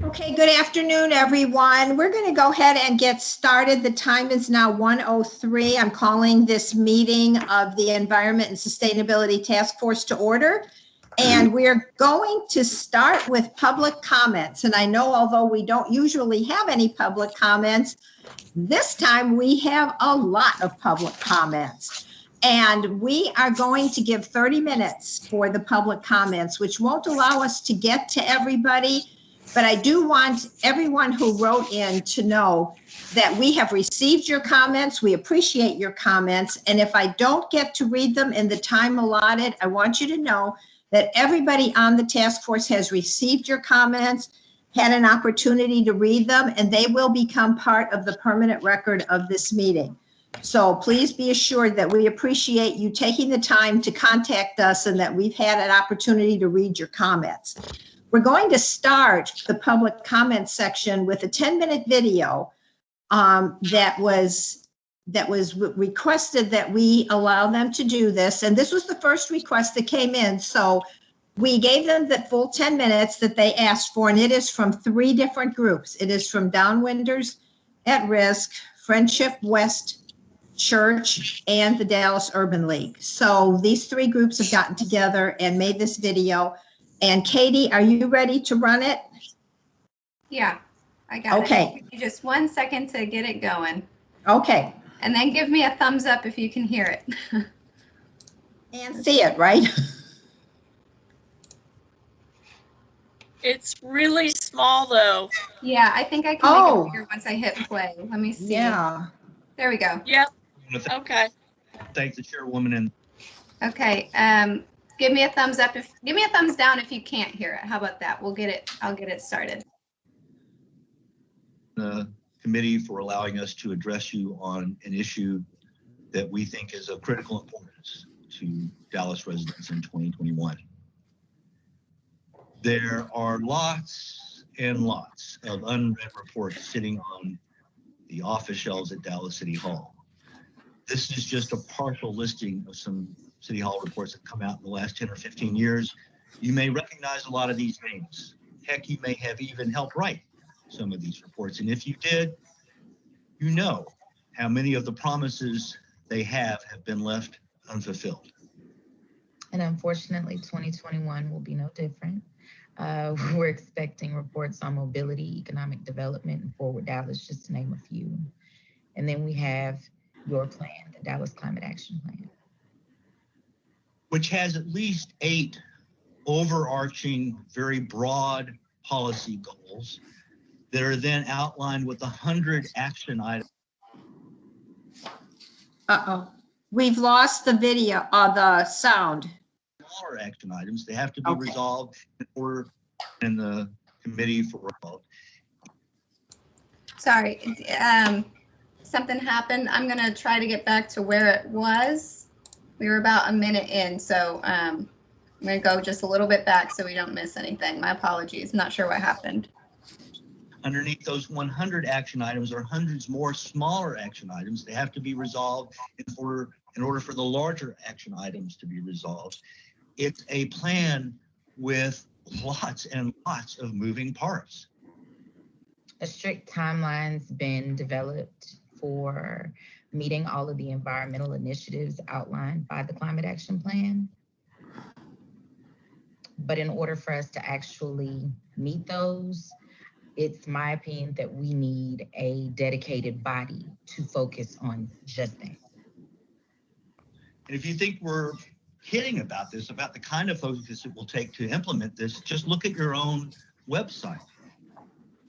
Okay, good afternoon, everyone. We're going to go ahead and get started. The time is now 1:03. I'm calling this meeting of the Environment and Sustainability Task Force to order. And we're going to start with public comments. And I know although we don't usually have any public comments, this time we have a lot of public comments. And we are going to give 30 minutes for the public comments, which won't allow us to get to everybody. But I do want everyone who wrote in to know that we have received your comments. We appreciate your comments. And if I don't get to read them in the time allotted, I want you to know that everybody on the task force has received your comments, had an opportunity to read them, and they will become part of the permanent record of this meeting. So please be assured that we appreciate you taking the time to contact us and that we've had an opportunity to read your comments. We're going to start the public comment section with a 10-minute video that was requested that we allow them to do this. And this was the first request that came in. So we gave them the full 10 minutes that they asked for, and it is from 3 different groups. It is from Downwinders at Risk, Friendship West Church, and the Dallas Urban League. So these 3 groups have gotten together and made this video. And Katie, are you ready to run it? Yeah, I got it. Okay. Give me just 1 second to get it going. Okay. And then give me a thumbs up if you can hear it. And see it, right? It's really small though. Yeah, I think I can make it bigger once I hit play. Let me see. Yeah. There we go. Yep. Okay. Thank the chairwoman and Okay. Give me a thumbs up give me a thumbs down if you can't hear it. How about that? I'll get it started. the committee for allowing us to address you on an issue that we think is of critical importance to Dallas residents in 2021. There are lots and lots of unread reports sitting on the office shelves at Dallas City Hall. This is just a partial listing of some City Hall reports that come out in the last 10 or 15 years. You may recognize a lot of these names. Heck, you may have even helped write some of these reports. And if you did, you know how many of the promises they have been left unfulfilled. And unfortunately, 2021 will be no different. We're expecting reports on mobility, economic development, and Forward Dallas, just to name a few. And then we have your plan, the Dallas Climate Action Plan, which has at least 8 overarching, very broad policy goals that are then outlined with 100 action items. Uh-oh. We've lost the video, the sound. Smaller action items, they have to be resolved in the committee for vote. Sorry, something happened. I'm gonna try to get back to where it was. We were about a minute in, so I'm gonna go just a little bit back so we don't miss anything. My apologies, not sure what happened. Underneath those 100 action items are hundreds more smaller action items. They have to be resolved in order for the larger action items to be resolved. It's a plan with lots and lots of moving parts. a strict timeline's been developed for meeting all of the environmental initiatives outlined by the Climate Action Plan. But in order for us to actually meet those, it's my opinion that we need a dedicated body to focus on just that. And if you think we're kidding about this, about the kind of focus it will take to implement this, just look at your own website.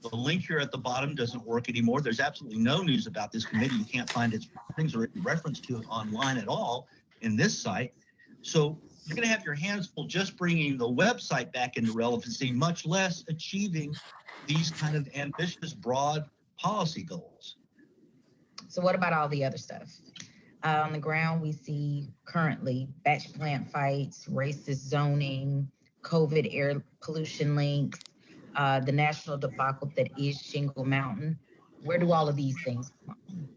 The link here at the bottom doesn't work anymore. There's absolutely no news about this committee. You can't find its things or reference to it online at all in this site. So you're going to have your hands full just bringing the website back into relevancy, much less achieving these kind of ambitious, broad policy goals. So what about all the other stuff? On the ground, we see currently batch plant fights, racist zoning, COVID air pollution links, the national debacle that is Shingle Mountain. Where do all of these things come from?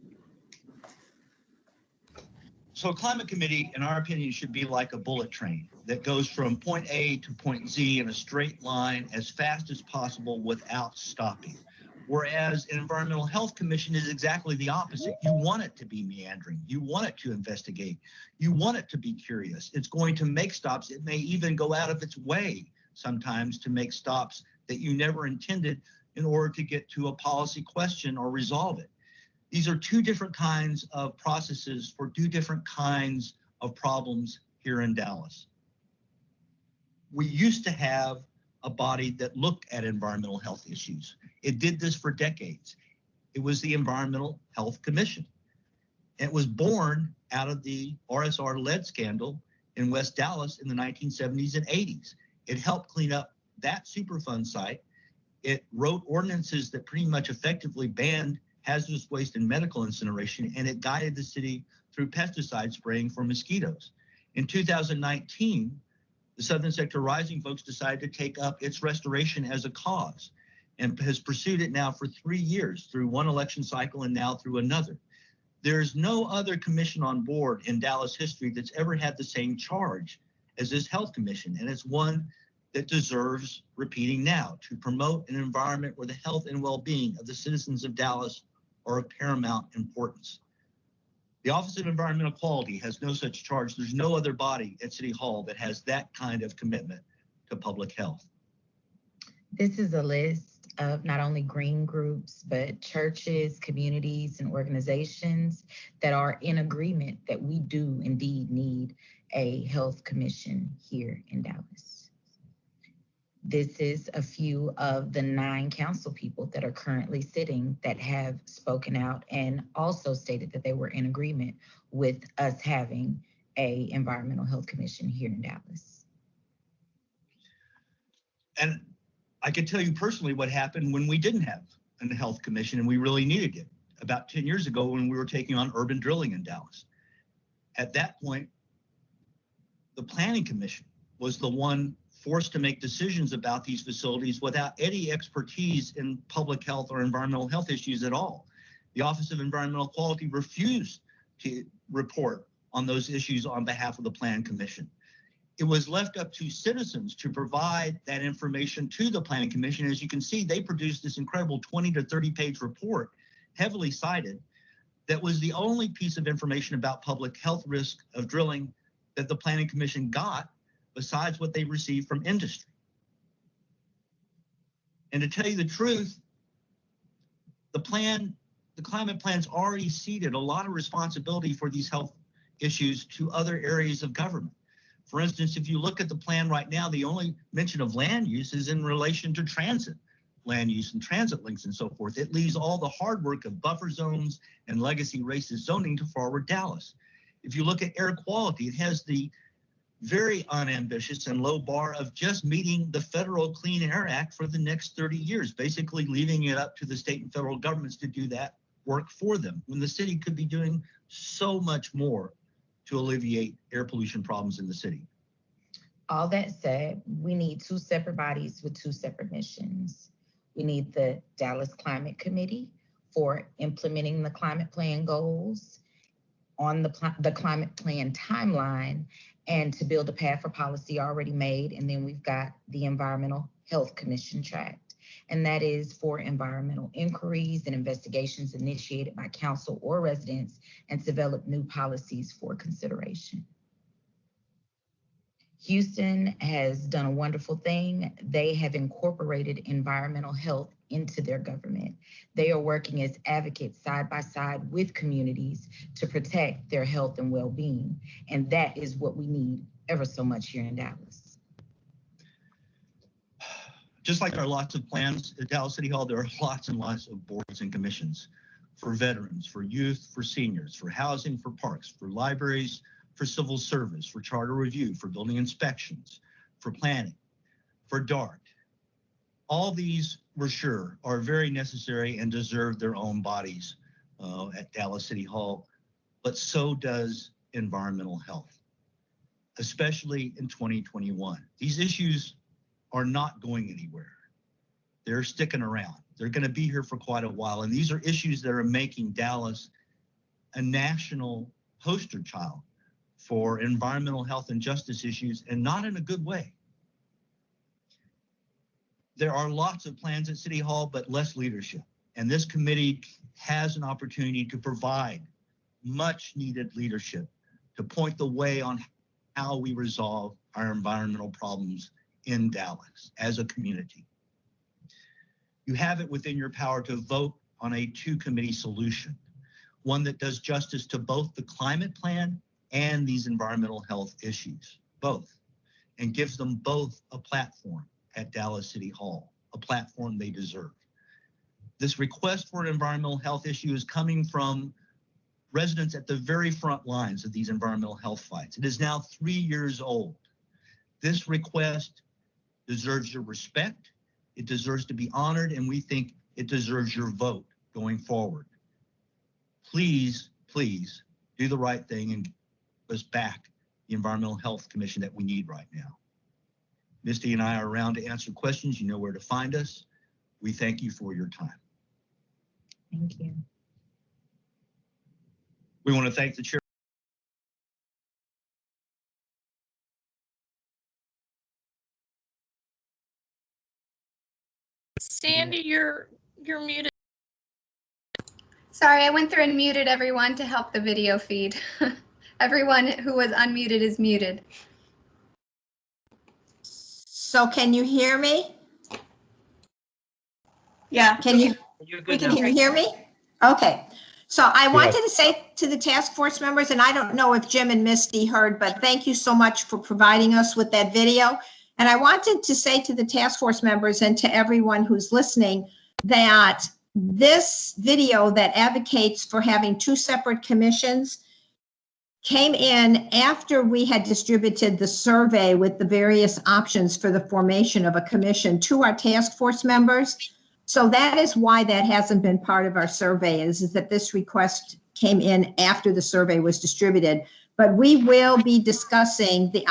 So a climate committee, in our opinion, should be like a bullet train that goes from point A to point Z in a straight line as fast as possible without stopping. Whereas an environmental health commission is exactly the opposite. You want it to be meandering. You want it to investigate. You want it to be curious. It's going to make stops. It may even go out of its way sometimes to make stops that you never intended in order to get to a policy question or resolve it. These are two different kinds of processes for two different kinds of problems here in Dallas. We used to have a body that looked at environmental health issues. It did this for decades. It was the Environmental Health Commission. It was born out of the RSR lead scandal in West Dallas in the 1970s and 80s. It helped clean up that Superfund site. It wrote ordinances that pretty much effectively banned hazardous waste and medical incineration, and it guided the city through pesticide spraying for mosquitoes. In 2019, the Southern Sector Rising folks decided to take up its restoration as a cause and has pursued it now for 3 years through one election cycle and now through another. There's no other commission on board in Dallas history that's ever had the same charge as this health commission, and it's one that deserves repeating now to promote an environment where the health and well-being of the citizens of Dallas are of paramount importance. The Office of Environmental Quality has no such charge. There's no other body at City Hall that has that kind of commitment to public health. This is a list of not only green groups, but churches, communities, and organizations that are in agreement that we do indeed need a health commission here in Dallas. This is a few of the 9 council people that are currently sitting that have spoken out and also stated that they were in agreement with us having a environmental health commission here in Dallas. And I can tell you personally what happened when we didn't have a health commission and we really needed it. About 10 years ago when we were taking on urban drilling in Dallas. At that point, the Planning Commission was the one forced to make decisions about these facilities without any expertise in public health or environmental health issues at all. The Office of Environmental Quality refused to report on those issues on behalf of the Plan Commission. It was left up to citizens to provide that information to the Planning Commission. As you can see, they produced this incredible 20 to 30 page report, heavily cited, that was the only piece of information about public health risk of drilling that the Planning Commission got besides what they received from industry. And to tell you the truth, the climate plan's already ceded a lot of responsibility for these health issues to other areas of government. For instance, if you look at the plan right now, the only mention of land use is in relation to transit land use and transit links and so forth. It leaves all the hard work of buffer zones and legacy racist zoning to Forward Dallas. If you look at air quality, it has the very unambitious and low bar of just meeting the federal Clean Air Act for the next 30 years, basically leaving it up to the state and federal governments to do that work for them, when the city could be doing so much more to alleviate air pollution problems in the city. All that said, we need 2 separate bodies with 2 separate missions. We need the Dallas Climate Committee for implementing the climate plan goals on the climate plan timeline and to build a path for policy already made. And then we've got the Environmental Health Commission tract, and that is for environmental inquiries and investigations initiated by council or residents and to develop new policies for consideration. Houston has done a wonderful thing. They have incorporated environmental health into their government. They are working as advocates side by side with communities to protect their health and well-being. And that is what we need ever so much here in Dallas. Just like there are lots of plans at Dallas City Hall, there are lots and lots of boards and commissions for veterans, for youth, for seniors, for housing, for parks, for libraries, for civil service, for charter review, for building inspections, for planning, for DART. All these, we're sure, are very necessary and deserve their own bodies at Dallas City Hall, but so does environmental health, especially in 2021. These issues are not going anywhere. They're sticking around. They're going to be here for quite a while, and these are issues that are making Dallas a national poster child for environmental health and justice issues, and not in a good way. There are lots of plans at City Hall, but less leadership. And this committee has an opportunity to provide much needed leadership to point the way on how we resolve our environmental problems in Dallas as a community. You have it within your power to vote on a two-committee solution, one that does justice to both the climate plan and these environmental health issues, both, and gives them both a platform at Dallas City Hall, a platform they deserve. This request for an environmental health issue is coming from residents at the very front lines of these environmental health fights. It is now 3 years old. This request deserves your respect, it deserves to be honored, and we think it deserves your vote going forward. Please, please do the right thing and give us back the Environmental Health Commission that we need right now. Misty and I are around to answer questions. You know where to find us. We thank you for your time. Thank you. We want to thank the chair. Sandy, you're muted. Sorry, I went through and muted everyone to help the video feed. Everyone who was unmuted is muted. So can you hear me? Yeah. Can you hear me? Okay. So I wanted to say to the task force members, and I don't know if Jim and Misty heard, but thank you so much for providing us with that video. And I wanted to say to the task force members and to everyone who's listening that this video that advocates for having two separate commissions came in after we had distributed the survey with the various options for the formation of a commission to our task force members. So that is why that hasn't been part of our survey, is that this request came in after the survey was distributed. But we will be discussing the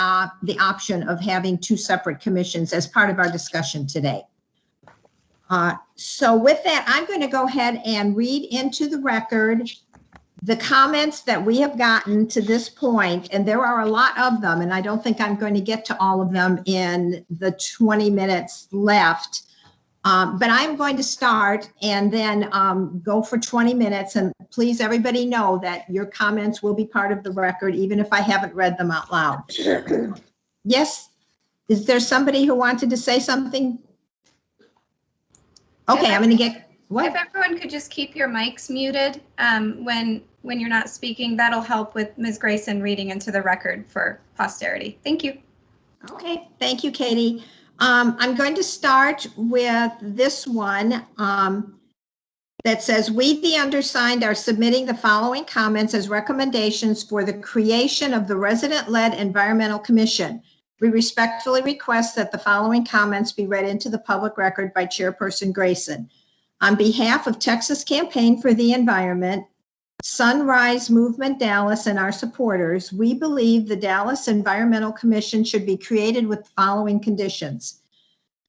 option of having two separate commissions as part of our discussion today. So with that, I'm going to go ahead and read into the record the comments that we have gotten to this point, and there are a lot of them, and I don't think I'm going to get to all of them in the 20 minutes left. But I'm going to start and then go for 20 minutes. And please, everybody know that your comments will be part of the record, even if I haven't read them out loud. Yes? Is there somebody who wanted to say something? Okay, I'm going to get, what? If everyone could just keep your mics muted when you're not speaking, that'll help with Ms. Grayson reading into the record for posterity. Thank you. Okay, thank you, Katie. I'm going to start with this one that says, we, the undersigned, are submitting the following comments as recommendations for the creation of the resident-led environmental commission. We respectfully request that the following comments be read into the public record by Chairperson Grayson. On behalf of Texas Campaign for the Environment, Sunrise Movement Dallas, and our supporters, we believe the Dallas Environmental Commission should be created with the following conditions.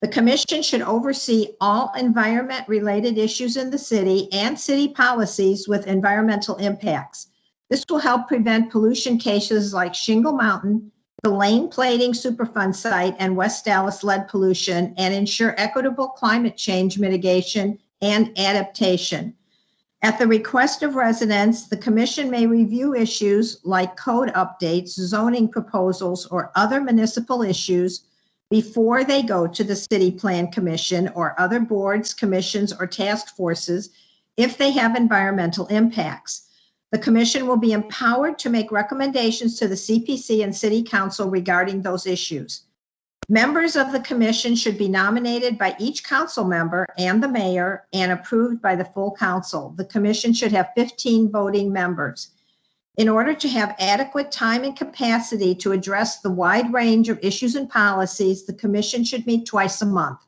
The commission should oversee all environment-related issues in the city and city policies with environmental impacts. This will help prevent pollution cases like Shingle Mountain, the Lane Plating Superfund site, and West Dallas lead pollution, and ensure equitable climate change mitigation and adaptation. At the request of residents, the commission may review issues like code updates, zoning proposals, or other municipal issues before they go to the City Plan Commission or other boards, commissions, or task forces if they have environmental impacts. The commission will be empowered to make recommendations to the CPC and City Council regarding those issues. Members of the commission should be nominated by each council member and the mayor and approved by the full council. The commission should have 15 voting members. In order to have adequate time and capacity to address the wide range of issues and policies, the commission should meet twice a month.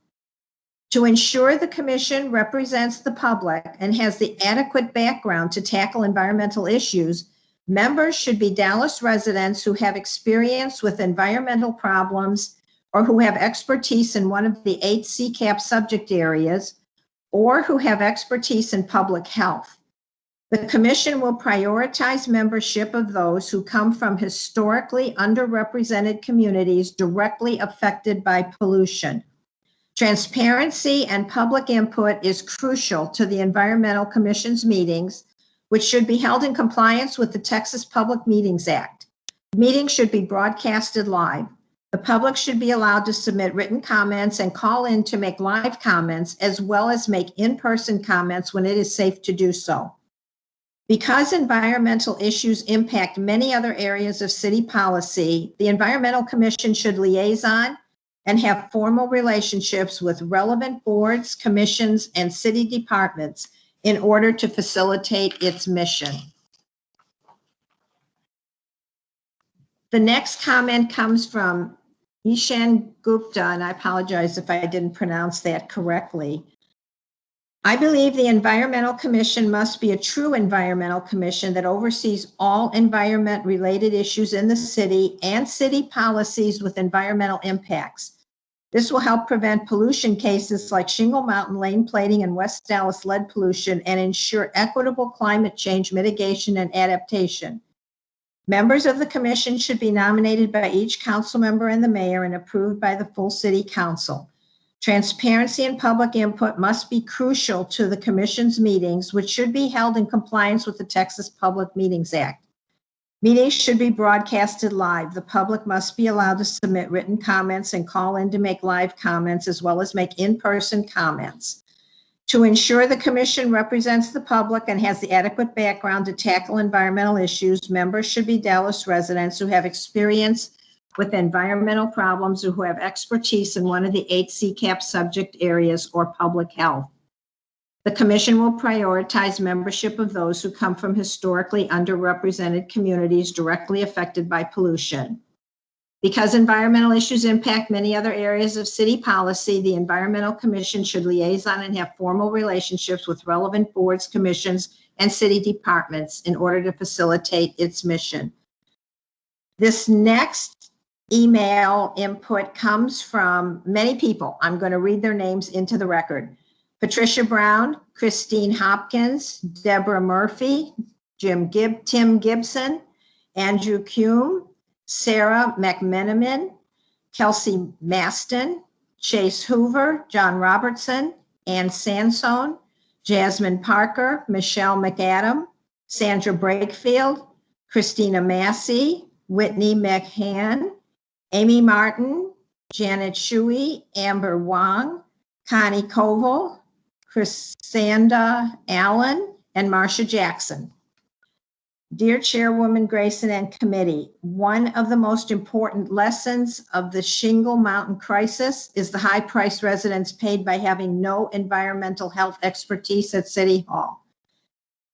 To ensure the commission represents the public and has the adequate background to tackle environmental issues, members should be Dallas residents who have experience with environmental problems or who have expertise in one of the 8 CCAP subject areas, or who have expertise in public health. The commission will prioritize membership of those who come from historically underrepresented communities directly affected by pollution. Transparency and public input is crucial to the Environmental Commission's meetings, which should be held in compliance with the Texas Public Meetings Act. Meetings should be broadcasted live. The public should be allowed to submit written comments and call in to make live comments, as well as make in-person comments when it is safe to do so. Because environmental issues impact many other areas of city policy, the Environmental Commission should liaison and have formal relationships with relevant boards, commissions, and city departments in order to facilitate its mission. The next comment comes from Ishan Gupta, and I apologize if I didn't pronounce that correctly. I believe the Environmental Commission must be a true environmental commission that oversees all environment-related issues in the city and city policies with environmental impacts. This will help prevent pollution cases like Shingle Mountain lane plating and West Dallas lead pollution and ensure equitable climate change mitigation and adaptation. Members of the commission should be nominated by each council member and the mayor and approved by the full city council. Transparency and public input must be crucial to the commission's meetings, which should be held in compliance with the Texas Public Meetings Act. Meetings should be broadcasted live. The public must be allowed to submit written comments and call in to make live comments, as well as make in-person comments. To ensure the commission represents the public and has the adequate background to tackle environmental issues, members should be Dallas residents who have experience with environmental problems or who have expertise in one of the 8 CCAP subject areas or public health. The commission will prioritize membership of those who come from historically underrepresented communities directly affected by pollution. Because environmental issues impact many other areas of city policy, the Environmental Commission should liaison and have formal relationships with relevant boards, commissions, and city departments in order to facilitate its mission. This next email input comes from many people. I'm going to read their names into the record. Patricia Brown, Christine Hopkins, Deborah Murphy, Tim Gibson, Andrew Kuhn, Sarah McMenamin, Kelsey Maston, Chase Hoover, John Robertson, Ann Sansone, Jasmine Parker, Michelle McAdam, Sandra Brakefield, Christina Massey, Whitney McHann, Amy Martin, Janet Shuey, Amber Wong, Connie Koval, Chrisanda Allen, and Marcia Jackson. Dear Chairwoman Grayson and committee, one of the most important lessons of the Shingle Mountain crisis is the high price residents paid by having no environmental health expertise at City Hall.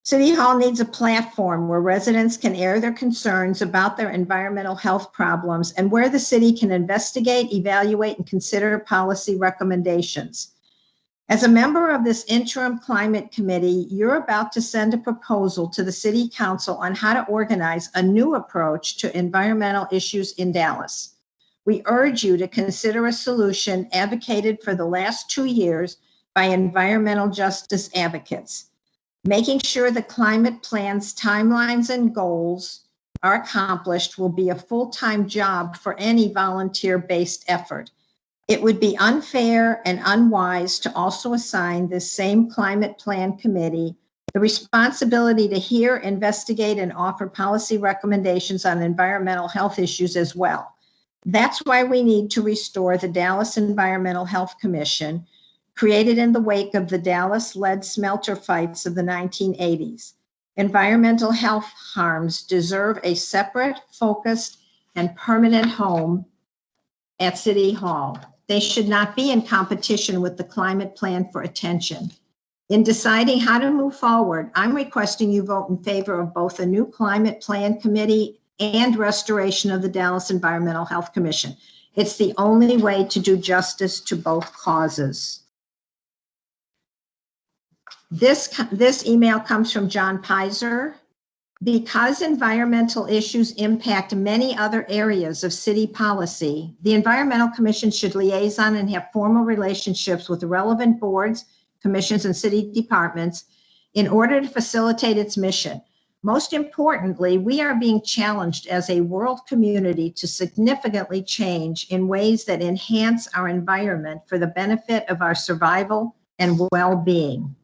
City Hall needs a platform where residents can air their concerns about their environmental health problems and where the city can investigate, evaluate, and consider policy recommendations. As a member of this interim climate committee, you're about to send a proposal to the city council on how to organize a new approach to environmental issues in Dallas. We urge you to consider a solution advocated for the last 2 years by environmental justice advocates. Making sure the climate plan's timelines and goals are accomplished will be a full-time job for any volunteer-based effort. It would be unfair and unwise to also assign this same climate plan committee the responsibility to hear, investigate, and offer policy recommendations on environmental health issues as well. That's why we need to restore the Dallas Environmental Health Commission, created in the wake of the Dallas lead smelter fights of the 1980s. Environmental health harms deserve a separate, focused, and permanent home at City Hall. They should not be in competition with the climate plan for attention. In deciding how to move forward, I'm requesting you vote in favor of both a new climate plan committee and restoration of the Dallas Environmental Health Commission. It's the only way to do justice to both causes. This email comes from John Pizer. Because environmental issues impact many other areas of city policy, the Environmental Commission should liaison and have formal relationships with the relevant boards, commissions, and city departments in order to facilitate its mission. Most importantly, we are being challenged as a world community to significantly change in ways that enhance our environment for the benefit of our survival and well-being.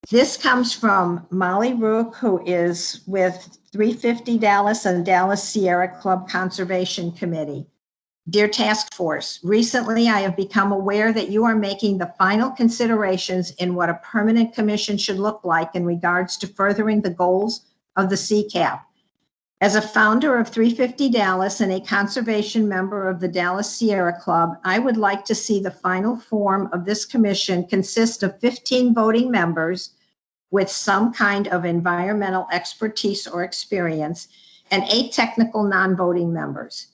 This comes from Molly Rook, who is with 350 Dallas and Dallas Sierra Club Conservation Committee. Dear Task Force, recently I have become aware that you are making the final considerations in what a permanent commission should look like in regards to furthering the goals of the CCAP. As a founder of 350 Dallas and a conservation member of the Dallas Sierra Club, I would like to see the final form of this commission consist of 15 voting members with some kind of environmental expertise or experience and 8 technical non-voting members.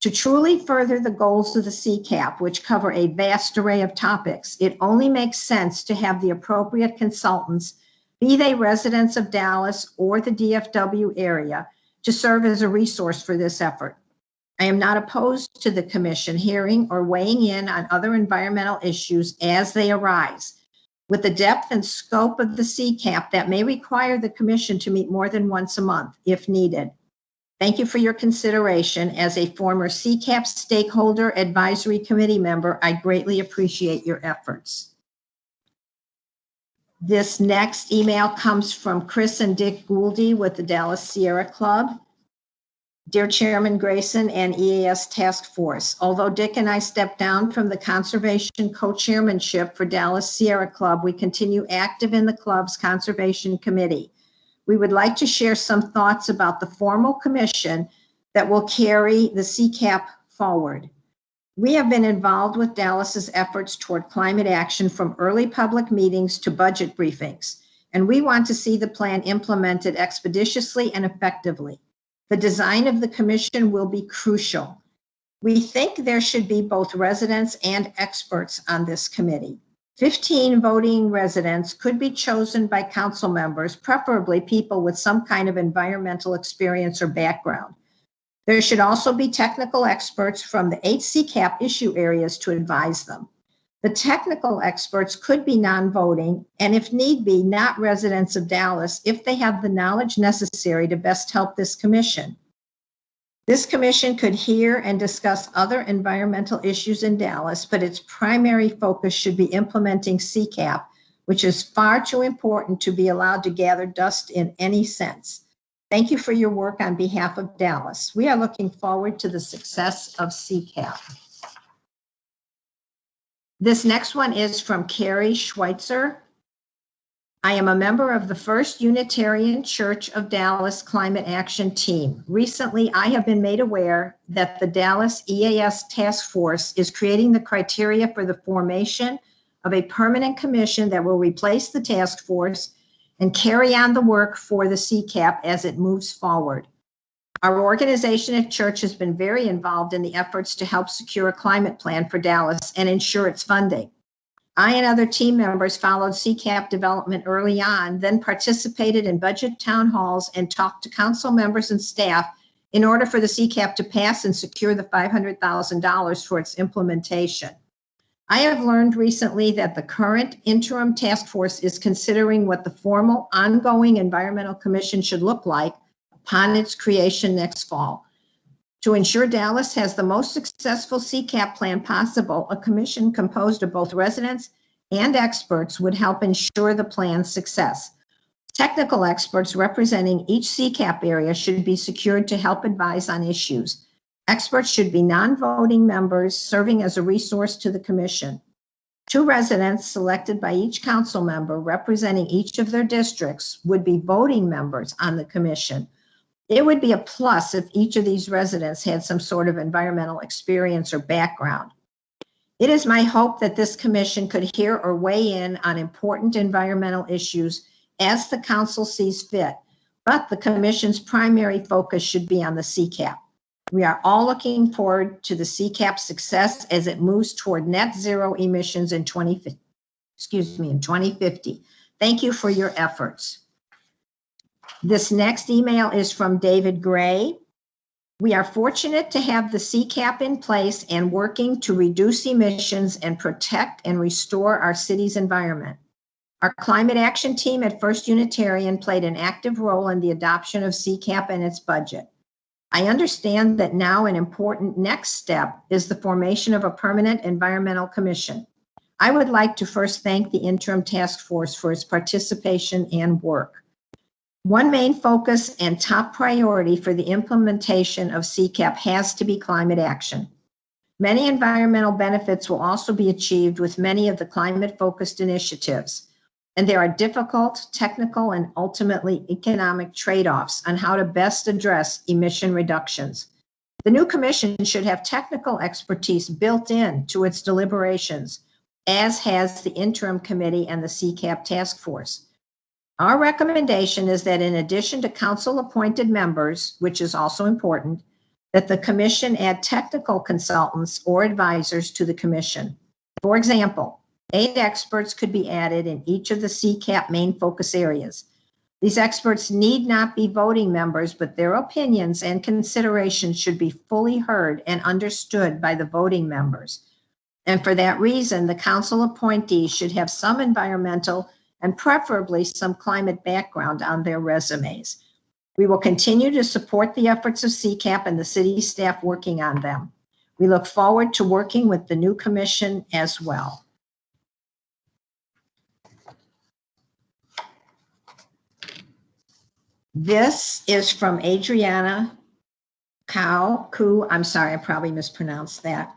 To truly further the goals of the CCAP, which cover a vast array of topics, it only makes sense to have the appropriate consultants, be they residents of Dallas or the DFW area, to serve as a resource for this effort. I am not opposed to the commission hearing or weighing in on other environmental issues as they arise. With the depth and scope of the CCAP, that may require the commission to meet more than once a month if needed. Thank you for your consideration. As a former CCAP Stakeholder Advisory Committee member, I greatly appreciate your efforts. This next email comes from Chris and Dick Gouldy with the Dallas Sierra Club. Dear Chairman Grayson and EAS Task Force, although Dick and I stepped down from the Conservation Co-Chairmanship for Dallas Sierra Club, we continue active in the club's Conservation Committee. We would like to share some thoughts about the formal commission that will carry the CCAP forward. We have been involved with Dallas's efforts toward climate action from early public meetings to budget briefings, and we want to see the plan implemented expeditiously and effectively. The design of the commission will be crucial. We think there should be both residents and experts on this committee. 15 voting residents could be chosen by council members, preferably people with some kind of environmental experience or background. There should also be technical experts from the 8 CCAP issue areas to advise them. The technical experts could be non-voting and, if need be, not residents of Dallas if they have the knowledge necessary to best help this commission. This commission could hear and discuss other environmental issues in Dallas, but its primary focus should be implementing CCAP, which is far too important to be allowed to gather dust in any sense. Thank you for your work on behalf of Dallas. We are looking forward to the success of CCAP. This next one is from Carrie Schweitzer. I am a member of the First Unitarian Church of Dallas Climate Action Team. Recently, I have been made aware that the Dallas EAS Task Force is creating the criteria for the formation of a permanent commission that will replace the task force and carry on the work for the CCAP as it moves forward. Our organization at church has been very involved in the efforts to help secure a climate plan for Dallas and ensure its funding. I and other team members followed CCAP development early on, then participated in budget town halls and talked to council members and staff in order for the CCAP to pass and secure the $500,000 for its implementation. I have learned recently that the current interim task force is considering what the formal ongoing environmental commission should look like upon its creation next fall. To ensure Dallas has the most successful CCAP plan possible, a commission composed of both residents and experts would help ensure the plan's success. Technical experts representing each CCAP area should be secured to help advise on issues. Experts should be non-voting members serving as a resource to the commission. 2 residents selected by each council member representing each of their districts would be voting members on the commission. It would be a plus if each of these residents had some sort of environmental experience or background. It is my hope that this commission could hear or weigh in on important environmental issues as the council sees fit, but the commission's primary focus should be on the CCAP. We are all looking forward to the CCAP's success as it moves toward net zero emissions in 2050. Thank you for your efforts. This next email is from David Gray. We are fortunate to have the CCAP in place and working to reduce emissions and protect and restore our city's environment. Our climate action team at First Unitarian played an active role in the adoption of CCAP and its budget. I understand that now an important next step is the formation of a permanent environmental commission. I would like to first thank the interim task force for its participation and work. One main focus and top priority for the implementation of CCAP has to be climate action. Many environmental benefits will also be achieved with many of the climate-focused initiatives, and there are difficult, technical, and ultimately economic trade-offs on how to best address emission reductions. The new commission should have technical expertise built in to its deliberations, as has the interim committee and the CCAP task force. Our recommendation is that in addition to council-appointed members, which is also important, that the commission add technical consultants or advisors to the commission. For example, 8 experts could be added in each of the CCAP main focus areas. These experts need not be voting members, but their opinions and considerations should be fully heard and understood by the voting members. And for that reason, the council appointees should have some environmental and preferably some climate background on their resumes. We will continue to support the efforts of CCAP and the city staff working on them. We look forward to working with the new commission as well. This is from Adriana Koo. I'm sorry, I probably mispronounced that.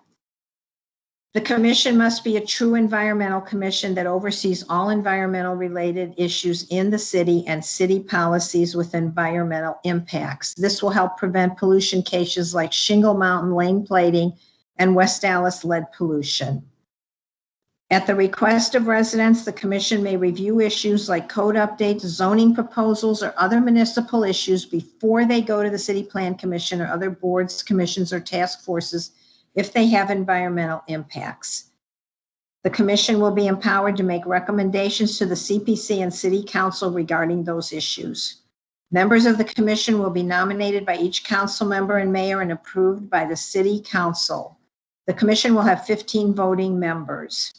The commission must be a true environmental commission that oversees all environmental related issues in the city and city policies with environmental impacts. This will help prevent pollution cases like Shingle Mountain lane plating and West Dallas lead pollution. At the request of residents, the commission may review issues like code updates, zoning proposals, or other municipal issues before they go to the City Plan Commission or other boards, commissions, or task forces if they have environmental impacts. The commission will be empowered to make recommendations to the CPC and City Council regarding those issues. Members of the commission will be nominated by each council member and mayor and approved by the City Council. The commission will have 15 voting members.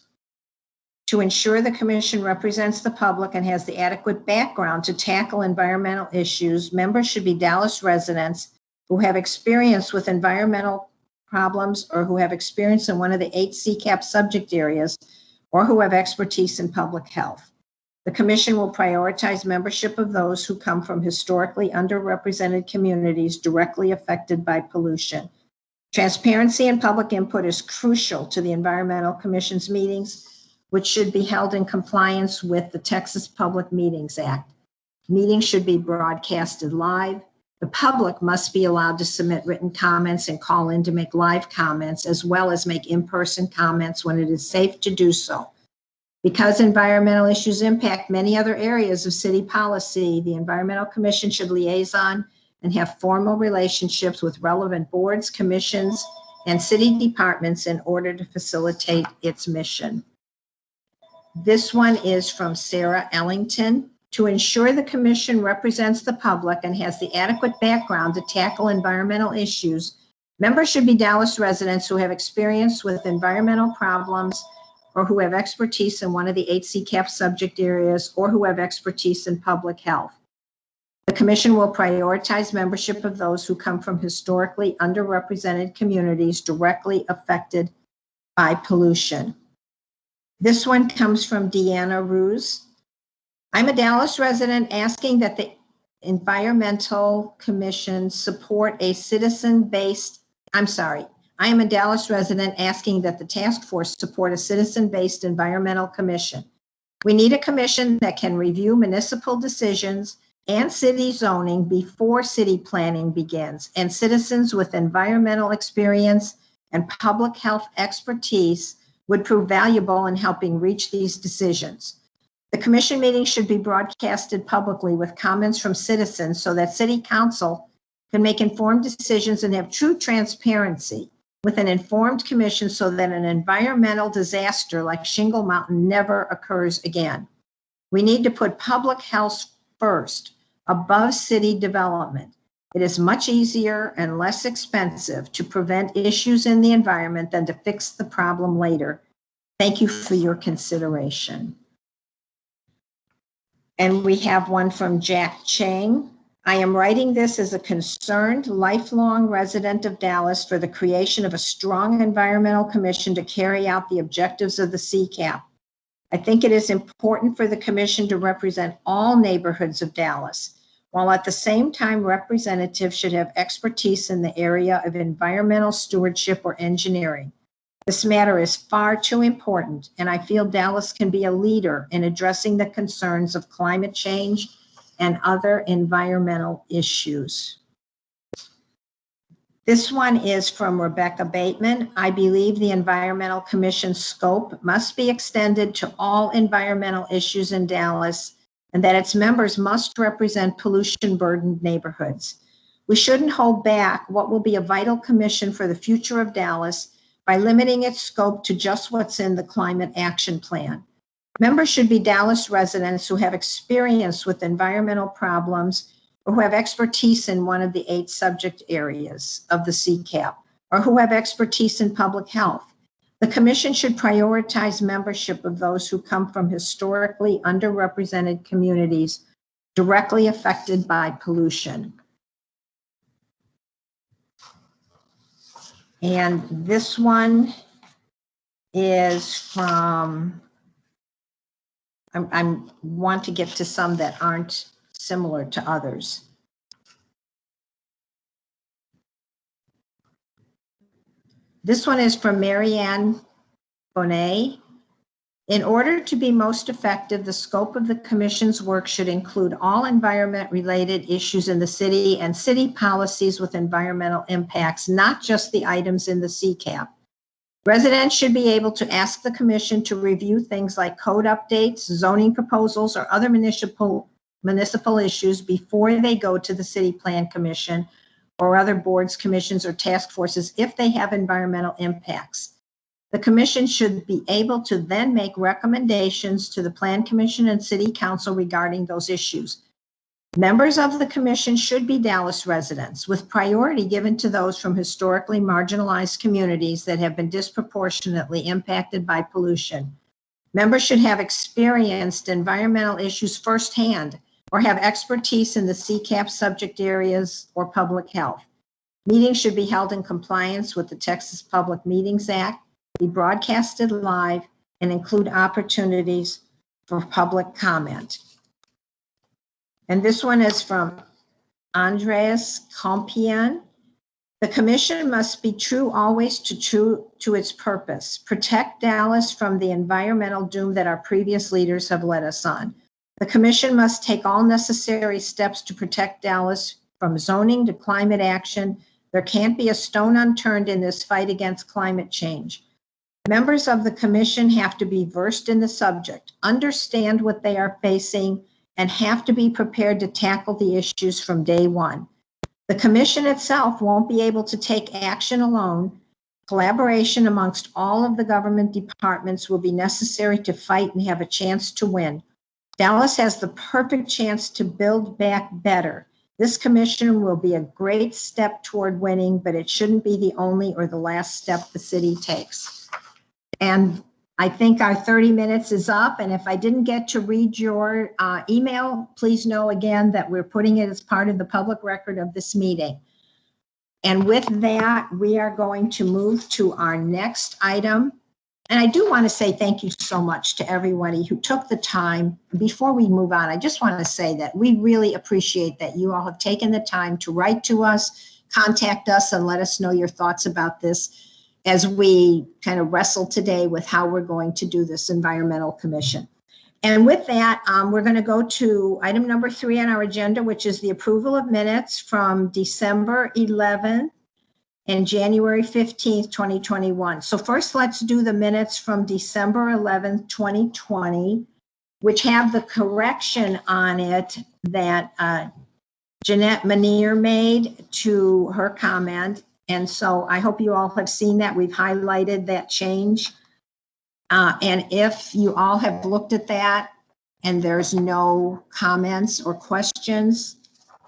To ensure the commission represents the public and has the adequate background to tackle environmental issues, members should be Dallas residents who have experience with environmental problems or who have experience in one of the 8 CCAP subject areas or who have expertise in public health. The commission will prioritize membership of those who come from historically underrepresented communities directly affected by pollution. Transparency and public input is crucial to the Environmental Commission's meetings, which should be held in compliance with the Texas Public Meetings Act. Meetings should be broadcasted live. The public must be allowed to submit written comments and call in to make live comments, as well as make in-person comments when it is safe to do so. Because environmental issues impact many other areas of city policy, the Environmental Commission should liaison and have formal relationships with relevant boards, commissions, and city departments in order to facilitate its mission. This one is from Sarah Ellington. To ensure the commission represents the public and has the adequate background to tackle environmental issues, members should be Dallas residents who have experience with environmental problems or who have expertise in one of the 8 CCAP subject areas or who have expertise in public health. The commission will prioritize membership of those who come from historically underrepresented communities directly affected by pollution. This one comes from Deanna Ruse. I'm a Dallas resident asking that the Environmental Commission support a citizen-based, I am a Dallas resident asking that the task force support a citizen-based environmental commission. We need a commission that can review municipal decisions and city zoning before city planning begins, and citizens with environmental experience and public health expertise would prove valuable in helping reach these decisions. The commission meeting should be broadcasted publicly with comments from citizens so that City Council can make informed decisions and have true transparency with an informed commission so that an environmental disaster like Shingle Mountain never occurs again. We need to put public health first above city development. It is much easier and less expensive to prevent issues in the environment than to fix the problem later. Thank you for your consideration. And we have one from Jack Chang. I am writing this as a concerned, lifelong resident of Dallas for the creation of a strong environmental commission to carry out the objectives of the CCAP. I think it is important for the commission to represent all neighborhoods of Dallas, while at the same time representatives should have expertise in the area of environmental stewardship or engineering. This matter is far too important, and I feel Dallas can be a leader in addressing the concerns of climate change and other environmental issues. This one is from Rebecca Bateman. I believe the Environmental Commission's scope must be extended to all environmental issues in Dallas, and that its members must represent pollution-burdened neighborhoods. We shouldn't hold back what will be a vital commission for the future of Dallas by limiting its scope to just what's in the Climate Action Plan. Members should be Dallas residents who have experience with environmental problems or who have expertise in one of the 8 subject areas of the CCAP, or who have expertise in public health. The commission should prioritize membership of those who come from historically underrepresented communities directly affected by pollution. And this one is from, I want to get to some that aren't similar to others. This one is from Marianne Bonet. In order to be most effective, the scope of the commission's work should include all environment-related issues in the city and city policies with environmental impacts, not just the items in the CCAP. Residents should be able to ask the commission to review things like code updates, zoning proposals, or other municipal issues before they go to the City Plan Commission or other boards, commissions, or task forces if they have environmental impacts. The commission should be able to then make recommendations to the Plan Commission and City Council regarding those issues. Members of the commission should be Dallas residents, with priority given to those from historically marginalized communities that have been disproportionately impacted by pollution. Members should have experienced environmental issues firsthand or have expertise in the CCAP subject areas or public health. Meetings should be held in compliance with the Texas Public Meetings Act, be broadcasted live, and include opportunities for public comment. And this one is from Andreas Compian. The commission must be true always to its purpose. Protect Dallas from the environmental doom that our previous leaders have led us on. The commission must take all necessary steps to protect Dallas from zoning to climate action. There can't be a stone unturned in this fight against climate change. Members of the commission have to be versed in the subject, understand what they are facing, and have to be prepared to tackle the issues from day one. The commission itself won't be able to take action alone. Collaboration amongst all of the government departments will be necessary to fight and have a chance to win. Dallas has the perfect chance to build back better. This commission will be a great step toward winning, but it shouldn't be the only or the last step the city takes. And I think our 30 minutes is up, and if I didn't get to read your email, please know again that we're putting it as part of the public record of this meeting. And with that, we are going to move to our next item. And I do want to say thank you so much to everybody who took the time. Before we move on, I just want to say that we really appreciate that you all have taken the time to write to us, contact us, and let us know your thoughts about this as we kind of wrestle today with how we're going to do this environmental commission. And with that, we're going to go to item number 3 on our agenda, which is the approval of minutes from December 11th and January 15th, 2021. So first, let's do the minutes from December 11th, 2020, which have the correction on it that Jeanette Manier made to her comment. And so I hope you all have seen that. We've highlighted that change. And if you all have looked at that and there's no comments or questions,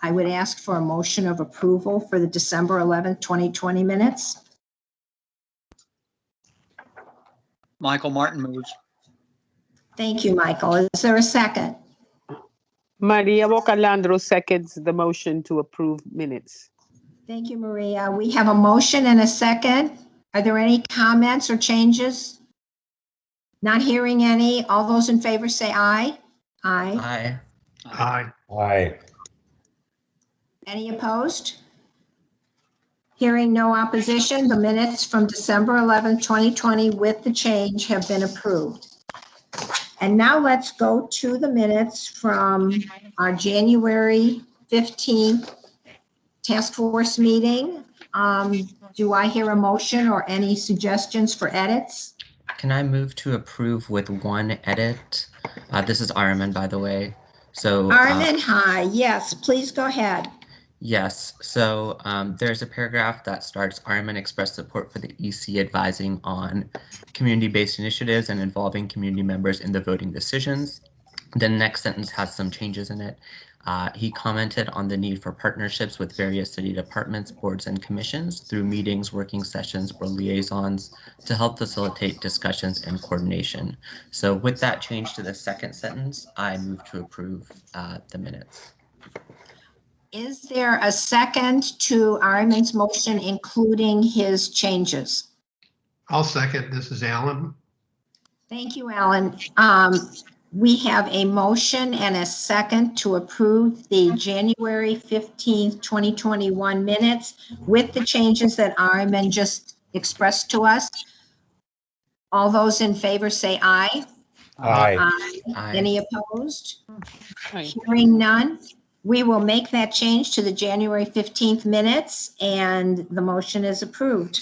I would ask for a motion of approval for the December 11th, 2020 minutes. Michael Martin moves. Thank you, Michael. Is there a second? Maria Bocalandro seconds the motion to approve minutes. Thank you, Maria. We have a motion and a second. Are there any comments or changes? Not hearing any. All those in favor say aye. Aye. Aye. Aye. Any opposed? Hearing no opposition, the minutes from December 11th, 2020 with the change have been approved. And now let's go to the minutes from our January 15th task force meeting. Do I hear a motion or any suggestions for edits? Can I move to approve with one edit? This is Armin, by the way. So Armin, hi. Yes, please go ahead. yes, so there's a paragraph that starts, Armin expressed support for the EC advising on community-based initiatives and involving community members in the voting decisions. The next sentence has some changes in it. He commented on the need for partnerships with various city departments, boards, and commissions through meetings, working sessions, or liaisons to help facilitate discussions and coordination. So with that change to the second sentence, I move to approve the minutes. Is there a second to Armin's motion, including his changes? I'll second. This is Alan. Thank you, Alan. We have a motion and a second to approve the January 15th, 2021 minutes with the changes that Armin just expressed to us. All those in favor say aye. Aye. Aye. Any opposed? Aye. Hearing none, we will make that change to the January 15th minutes and the motion is approved.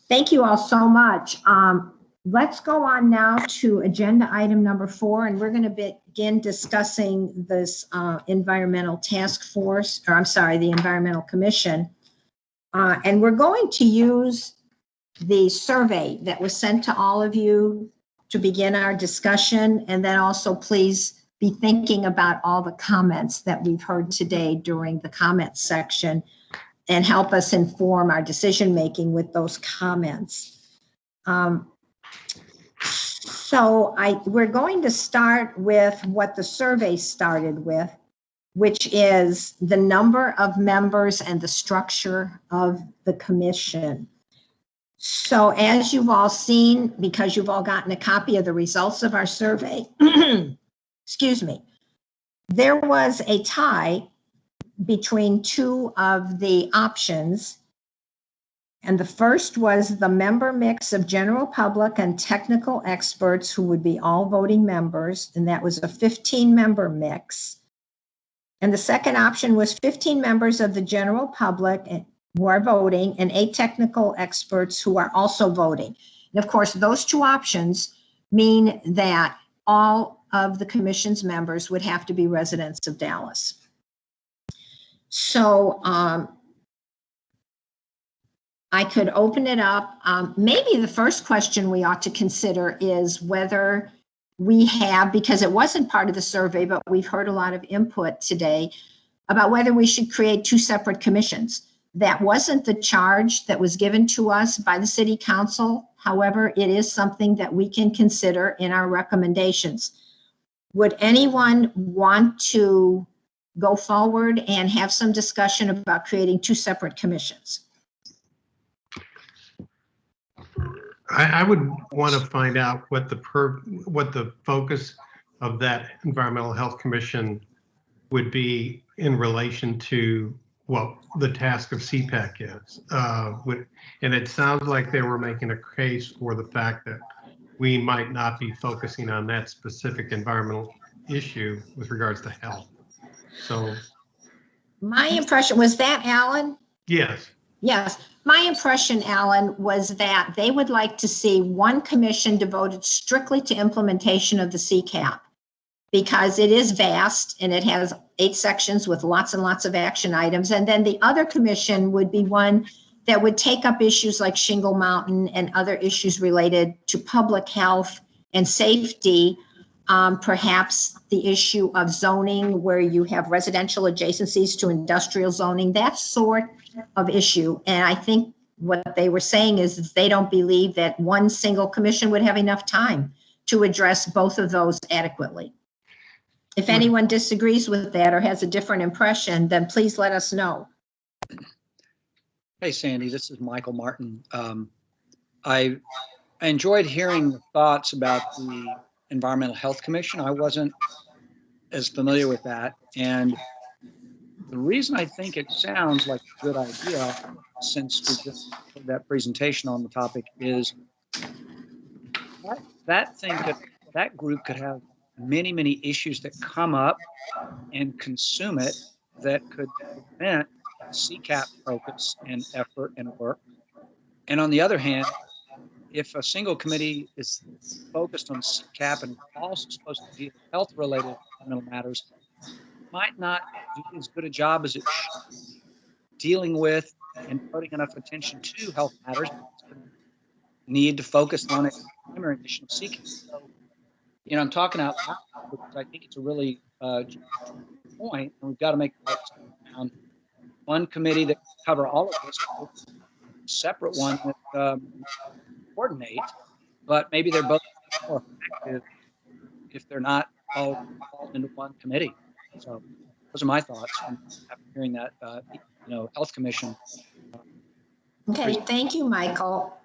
Thank you all so much. Let's go on now to agenda item number 4, and we're going to begin discussing this environmental task force, or I'm sorry, the Environmental Commission. And we're going to use the survey that was sent to all of you to begin our discussion, and then also please be thinking about all the comments that we've heard today during the comments section and help us inform our decision-making with those comments. So we're going to start with what the survey started with, which is the number of members and the structure of the commission. So as you've all seen, because you've all gotten a copy of the results of our survey, excuse me, there was a tie between two of the options. And the first was the member mix of general public and technical experts who would be all voting members, and that was a 15-member mix. And the second option was 15 members of the general public who are voting and 8 technical experts who are also voting. And of course, those two options mean that all of the commission's members would have to be residents of Dallas. So, I could open it up. Maybe the first question we ought to consider is whether we have, because it wasn't part of the survey, but we've heard a lot of input today about whether we should create 2 separate commissions. That wasn't the charge that was given to us by the city council. However, it is something that we can consider in our recommendations. Would anyone want to go forward and have some discussion about creating 2 separate commissions? I would want to find out what the focus of that Environmental Health Commission would be in relation to what the task of CPAC is. And it sounds like they were making a case for the fact that we might not be focusing on that specific environmental issue with regards to health. So My impression was that, Alan? yes. Yes. My impression, Alan, was that they would like to see one commission devoted strictly to implementation of the CCAP because it is vast and it has 8 sections with lots and lots of action items. And then the other commission would be one that would take up issues like Shingle Mountain and other issues related to public health and safety. Perhaps the issue of zoning where you have residential adjacencies to industrial zoning, that sort of issue. And I think what they were saying is they don't believe that one single commission would have enough time to address both of those adequately. If anyone disagrees with that or has a different impression, then please let us know. Hey, Sandy, this is Michael Martin. I enjoyed hearing the thoughts about the Environmental Health Commission. I wasn't as familiar with that. And the reason I think it sounds like a good idea, since we just heard that presentation on the topic, is that group could have many, many issues that come up and consume it that could prevent CCAP focus and effort and work. And on the other hand, if a single committee is focused on CCAP and also supposed to deal with health-related environmental matters, might not do as good a job as it should dealing with and putting enough attention to health matters. Need to focus on it, primary mission of CCAP. So, you know, I'm talking out loud because I think it's a really point, and we've got to make the right decision. One committee that cover all of this, separate one that coordinate, but maybe they're both more effective if they're not all involved into one committee. So those are my thoughts after hearing that, Health Commission. Okay, thank you, Michael.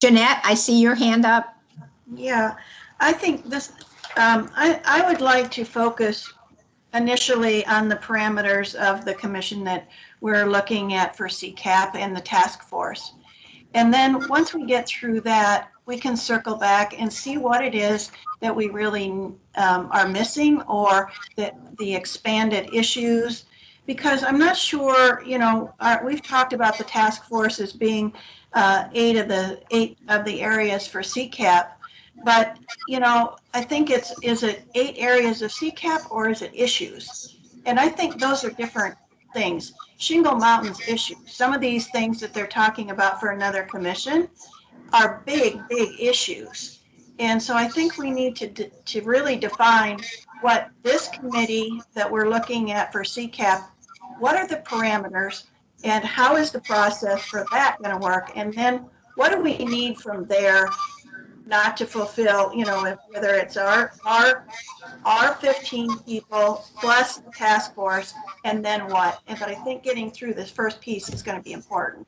Jeanette, I see your hand up. Yeah, I think this, I would like to focus initially on the parameters of the commission that we're looking at for CCAP and the task force. And then once we get through that, we can circle back and see what it is that we really are missing, or the expanded issues. Because I'm not sure, we've talked about the task force as being eight of the areas for CCAP. But, I think is it 8 areas of CCAP or is it issues? And I think those are different things. Shingle Mountain's issues. Some of these things that they're talking about for another commission are big, big issues. And so I think we need to really define what this committee that we're looking at for CCAP, what are the parameters and how is the process for that going to work? And then what do we need from there not to fulfill, whether it's our 15 people plus the task force, and then what? But I think getting through this first piece is going to be important.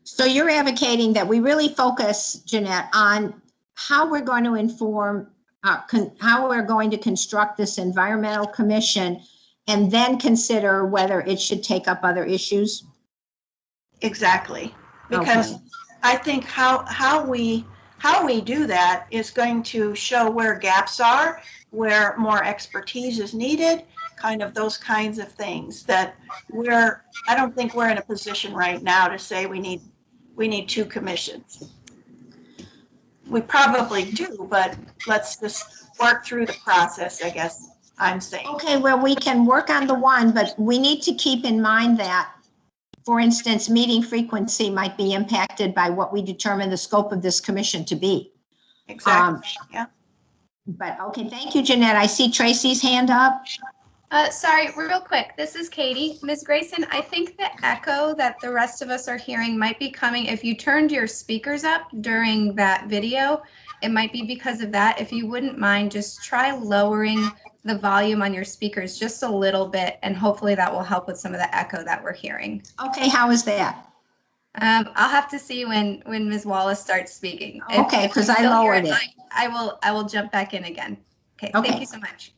So you're advocating that we really focus, Jeanette, on how we're going to inform, how we're going to construct this environmental commission, and then consider whether it should take up other issues? Exactly. Because okay. I think how we do that is going to show where gaps are, where more expertise is needed, kind of those kinds of things that I don't think we're in a position right now to say we need 2 commissions. We probably do, but let's just work through the process, I guess I'm saying. Okay, well, we can work on the one, but we need to keep in mind that, for instance, meeting frequency might be impacted by what we determine the scope of this commission to be. Exactly, yeah. But okay, thank you, Jeanette. I see Tracy's hand up. Sorry, real quick. This is Katie. Ms. Grayson, I think the echo that the rest of us are hearing might be coming. If you turned your speakers up during that video, it might be because of that. If you wouldn't mind, just try lowering the volume on your speakers just a little bit, and hopefully that will help with some of the echo that we're hearing. Okay, how is that? I'll have to see when Ms. Wallace starts speaking. Okay, because I lowered it. I will jump back in again. Okay, thank you so much.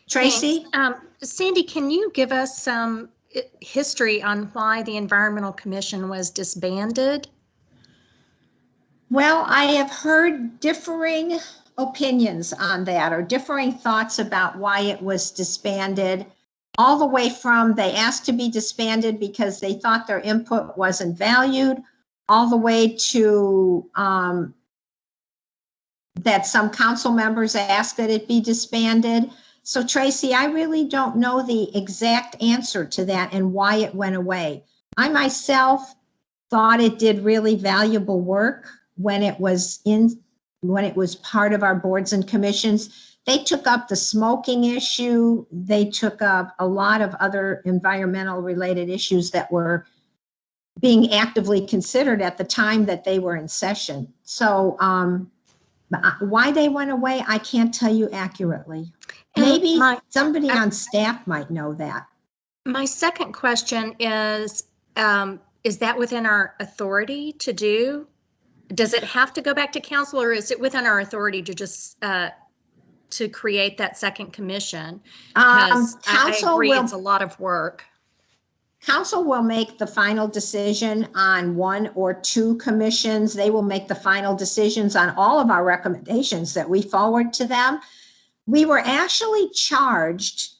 Tracy? Sandy, can you give us some history on why the Environmental Commission was disbanded? Well, I have heard differing opinions on that, or differing thoughts about why it was disbanded, all the way from they asked to be disbanded because they thought their input wasn't valued, all the way to that some council members asked that it be disbanded. So Tracy, I really don't know the exact answer to that and why it went away. I myself thought it did really valuable work when it was part of our boards and commissions. They took up the smoking issue. They took up a lot of other environmental related issues that were being actively considered at the time that they were in session. So Why they went away, I can't tell you accurately. And Maybe somebody I- on staff might know that. My second question is that within our authority to do? Does it have to go back to council, or is it within our authority to just to create that second commission? Because I Council agree, will, it's a lot of work. council will make the final decision on one or two commissions. They will make the final decisions on all of our recommendations that we forward to them. We were actually charged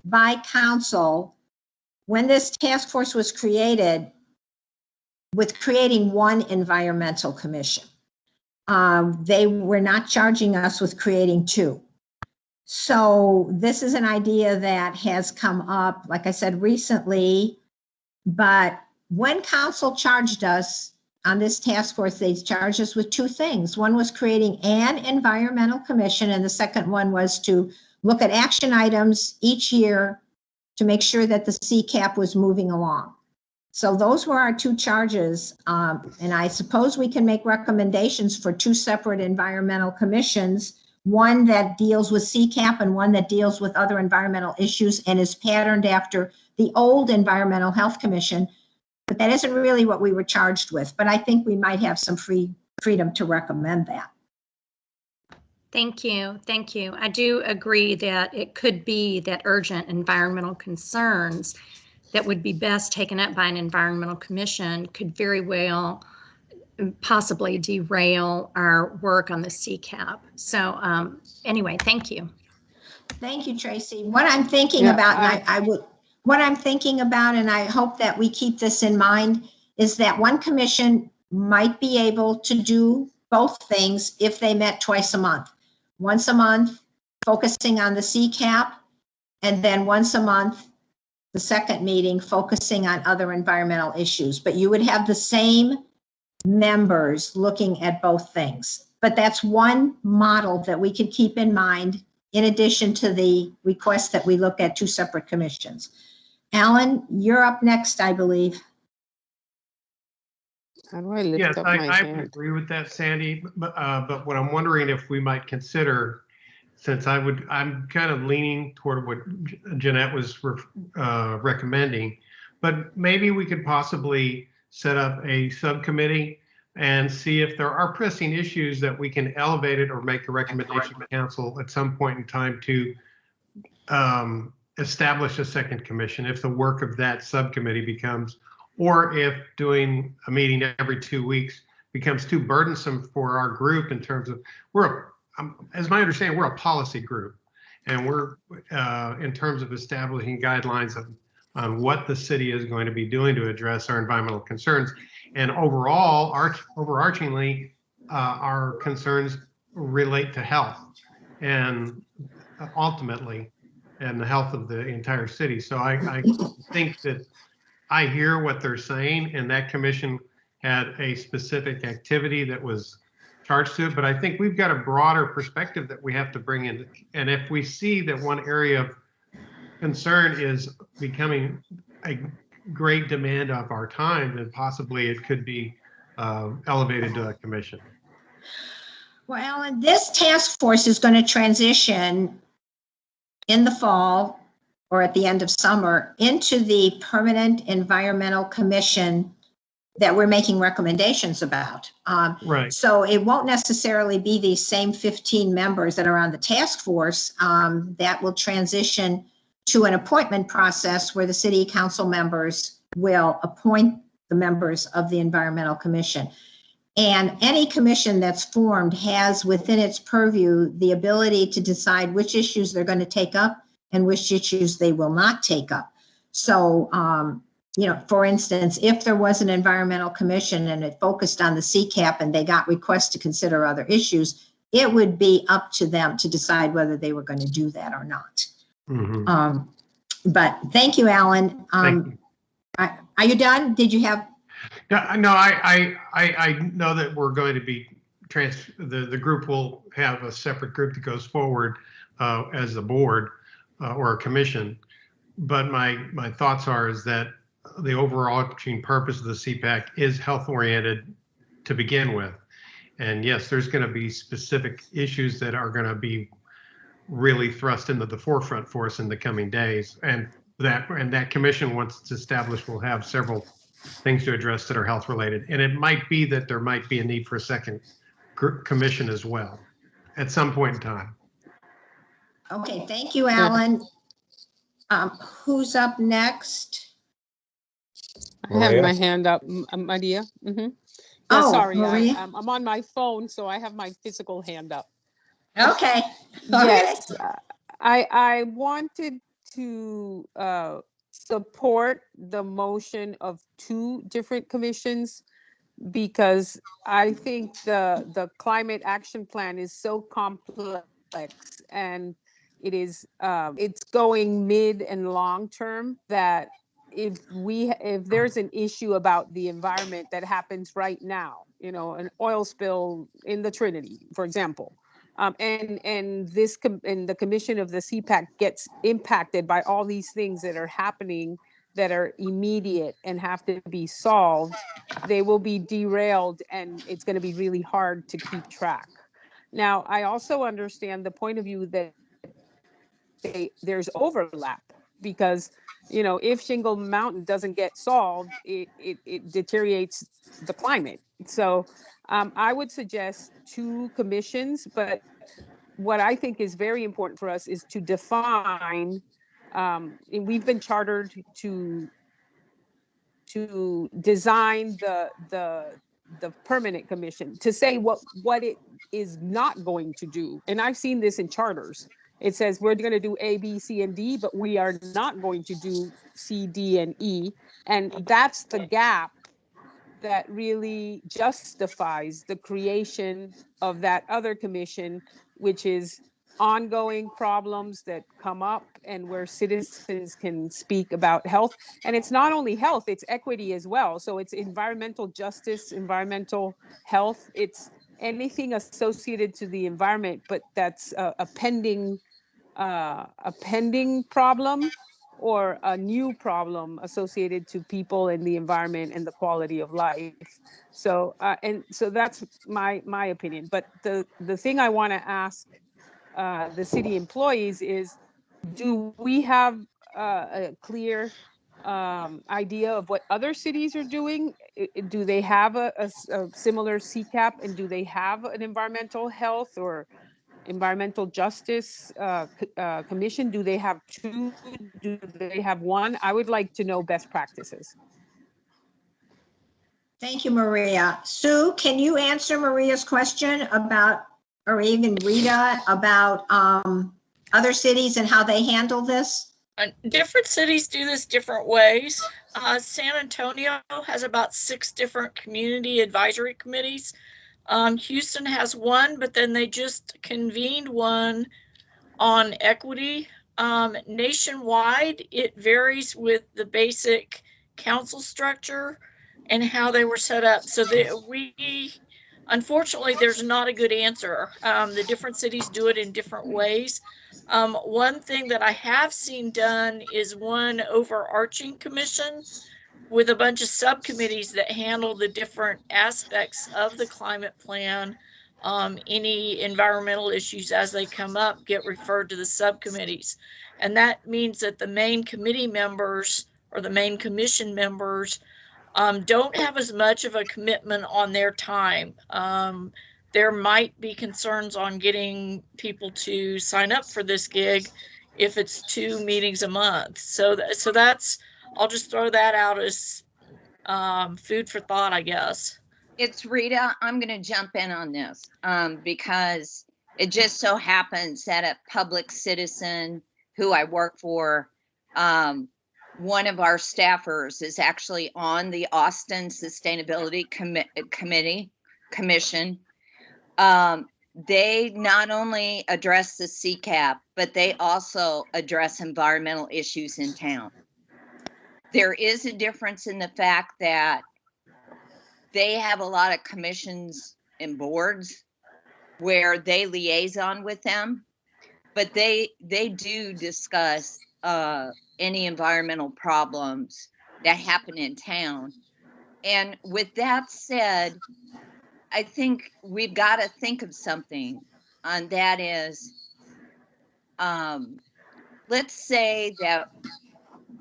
by council when this task force was created with creating one environmental commission. They were not charging us with creating two. So this is an idea that has come up, like I said, recently. But when council charged us on this task force, they charged us with two things. One was creating an environmental commission, and the second one was to look at action items each year to make sure that the CCAP was moving along. So those were our two charges. And I suppose we can make recommendations for two separate environmental commissions, one that deals with CCAP and one that deals with other environmental issues and is patterned after the old Environmental Health Commission. But that isn't really what we were charged with. But I think we might have some freedom to recommend that. Thank you. Thank you. I do agree that it could be that urgent environmental concerns that would be best taken up by an environmental commission could very well possibly derail our work on the CCAP. So anyway, thank you. Thank you, Tracy. What I'm thinking Yeah, about, and what I'm thinking about, and I hope that we keep this in mind, is that one commission might be able to do both things if they met twice a month. Once a month, focusing on the CCAP, and then once a month, the second meeting focusing on other environmental issues. But you would have the same members looking at both things. But that's one model that we could keep in mind in addition to the request that we look at two separate commissions. Alan, you're up next, I believe. How do I lift Yes, up my I would hand? agree with that, Sandy. But what I'm wondering if we might consider, since I'm kind of leaning toward what Jeanette was recommending, but maybe we could possibly set up a subcommittee and see if there are pressing issues that we can elevate it or make a recommendation to council at some point in time to establish a second commission if the work of that subcommittee becomes, or if doing a meeting every 2 weeks becomes too burdensome for our group in terms of, as my understanding, we're a policy group, and we're in terms of establishing guidelines on what the city is going to be doing to address our environmental concerns. And overall, overarchingly, our concerns relate to health and ultimately, and the health of the entire city. So I think that I hear what they're saying, and that commission had a specific activity that was charged to it, but I think we've got a broader perspective that we have to bring in. And if we see that one area of concern is becoming a great demand of our time, then possibly it could be elevated to a commission. Well, Alan, this task force is going to transition in the fall or at the end of summer into the Permanent Environmental Commission that we're making recommendations about. Right. So it won't necessarily be these same 15 members that are on the task force. That will transition to an appointment process where the city council members will appoint the members of the Environmental Commission. And any commission that's formed has within its purview the ability to decide which issues they're going to take up and which issues they will not take up. So, for instance, if there was an environmental commission and it focused on the CCAP and they got requests to consider other issues, it would be up to them to decide whether they were going to do that or not. Mm-hmm. But thank you, Alan. Thank you. Are you done? Did you have? No, I know that we're going to be the group will have a separate group that goes forward as a board or a commission. But my thoughts is that the overarching purpose of the CPAC is health oriented to begin with. And yes, there's going to be specific issues that are going to be really thrust into the forefront for us in the coming days. And that commission, once it's established, will have several things to address that are health related. And it might be that there might be a need for a second commission as well at some point in time. Okay, thank you, Alan. Who's up next? I have my hand up, Maria. Yeah, Oh, sorry, Maria. I'm on my phone, so I have my physical hand up. Okay. Yes, I wanted to support the motion of 2 different commissions because I think the climate action plan is so complex and it is it's going mid and long term that if there's an issue about the environment that happens right now, you know, an oil spill in the Trinity, for example, and the commission of the CPAC gets impacted by all these things that are happening that are immediate and have to be solved, they will be derailed and it's going to be really hard to keep track. Now, I also understand the point of view that there's overlap because, you know, if Shingle Mountain doesn't get solved, it deteriorates the climate. So I would suggest 2 commissions, but what I think is very important for us is to define, and we've been chartered to design the permanent commission, to say what it is not going to do. And I've seen this in charters. It says we're going to do A, B, C, and D, but we are not going to do C, D, and E. And that's the gap that really justifies the creation of that other commission, which is ongoing problems that come up and where citizens can speak about health. And it's not only health, it's equity as well. So it's environmental justice, environmental health. It's anything associated to the environment, but that's a pending problem or a new problem associated to people and the environment and the quality of life. So and so that's my opinion. But the thing I want to ask the city employees is, do we have a clear idea of what other cities are doing? Do they have a similar CCAP, and do they have an environmental health or environmental justice commission? Do they have 2? Do they have 1? I would like to know best practices. Thank you, Maria. Sue, can you answer Maria's question about, or even Rita, about other cities and how they handle this? Different cities do this different ways. San Antonio has about 6 different community advisory committees. Houston has 1, but then they just convened one on equity. Nationwide, it varies with the basic council structure and how they were set up. So unfortunately, there's not a good answer. The different cities do it in different ways. One thing that I have seen done is one overarching commission with a bunch of subcommittees that handle the different aspects of the climate plan. Any environmental issues as they come up get referred to the subcommittees. And that means that the main committee members or the main commission members don't have as much of a commitment on their time. There might be concerns on getting people to sign up for this gig if it's 2 meetings a month. So that's, I'll just throw that out as food for thought, I guess. It's Rita. I'm going to jump in on this because it just so happens that a public citizen who I work for, one of our staffers is actually on the Austin Sustainability Commission. They not only address the CCAP, but they also address environmental issues in town. There is a difference in the fact that they have a lot of commissions and boards where they liaison with them, but they do discuss any environmental problems that happen in town. And with that said, I think we've got to think of something, and that is, let's say that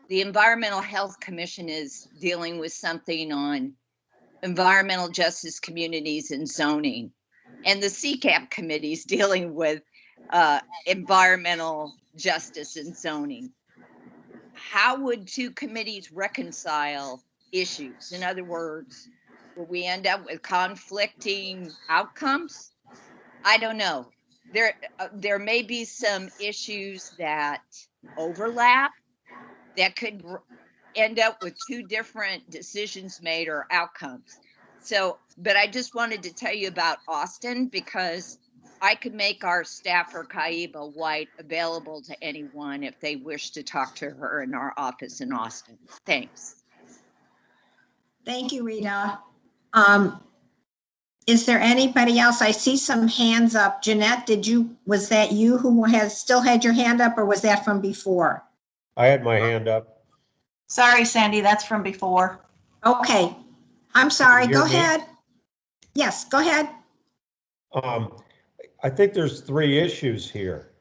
the Environmental Health Commission is dealing with something on environmental justice, communities, and zoning, and the CCAP committee is dealing with environmental justice and zoning. How would two committees reconcile issues? In other words, will we end up with conflicting outcomes? I don't know. There may be some issues that overlap that could end up with two different decisions made or outcomes. So, but I just wanted to tell you about Austin because I could make our staffer Kaiba White available to anyone if they wish to talk to her in our office in Austin. Thanks. Thank you, Rita. Is there anybody else? I see some hands up. Jeanette, was that you who still had your hand up, or was that from before? I had my hand up. Sorry, Sandy, that's from before. Okay, I'm sorry, Can you go hear me? ahead. Yes, go ahead. I think there's three issues here.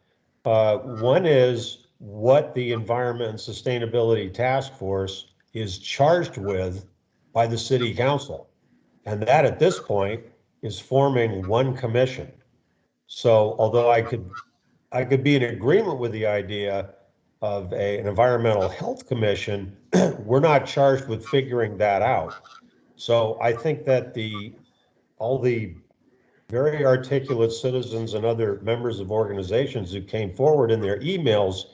One is what the Environment and Sustainability Task Force is charged with by the City Council. And that at this point is forming one commission. So although I could be in agreement with the idea of an environmental health commission, we're not charged with figuring that out. So I think that all the very articulate citizens and other members of organizations who came forward in their emails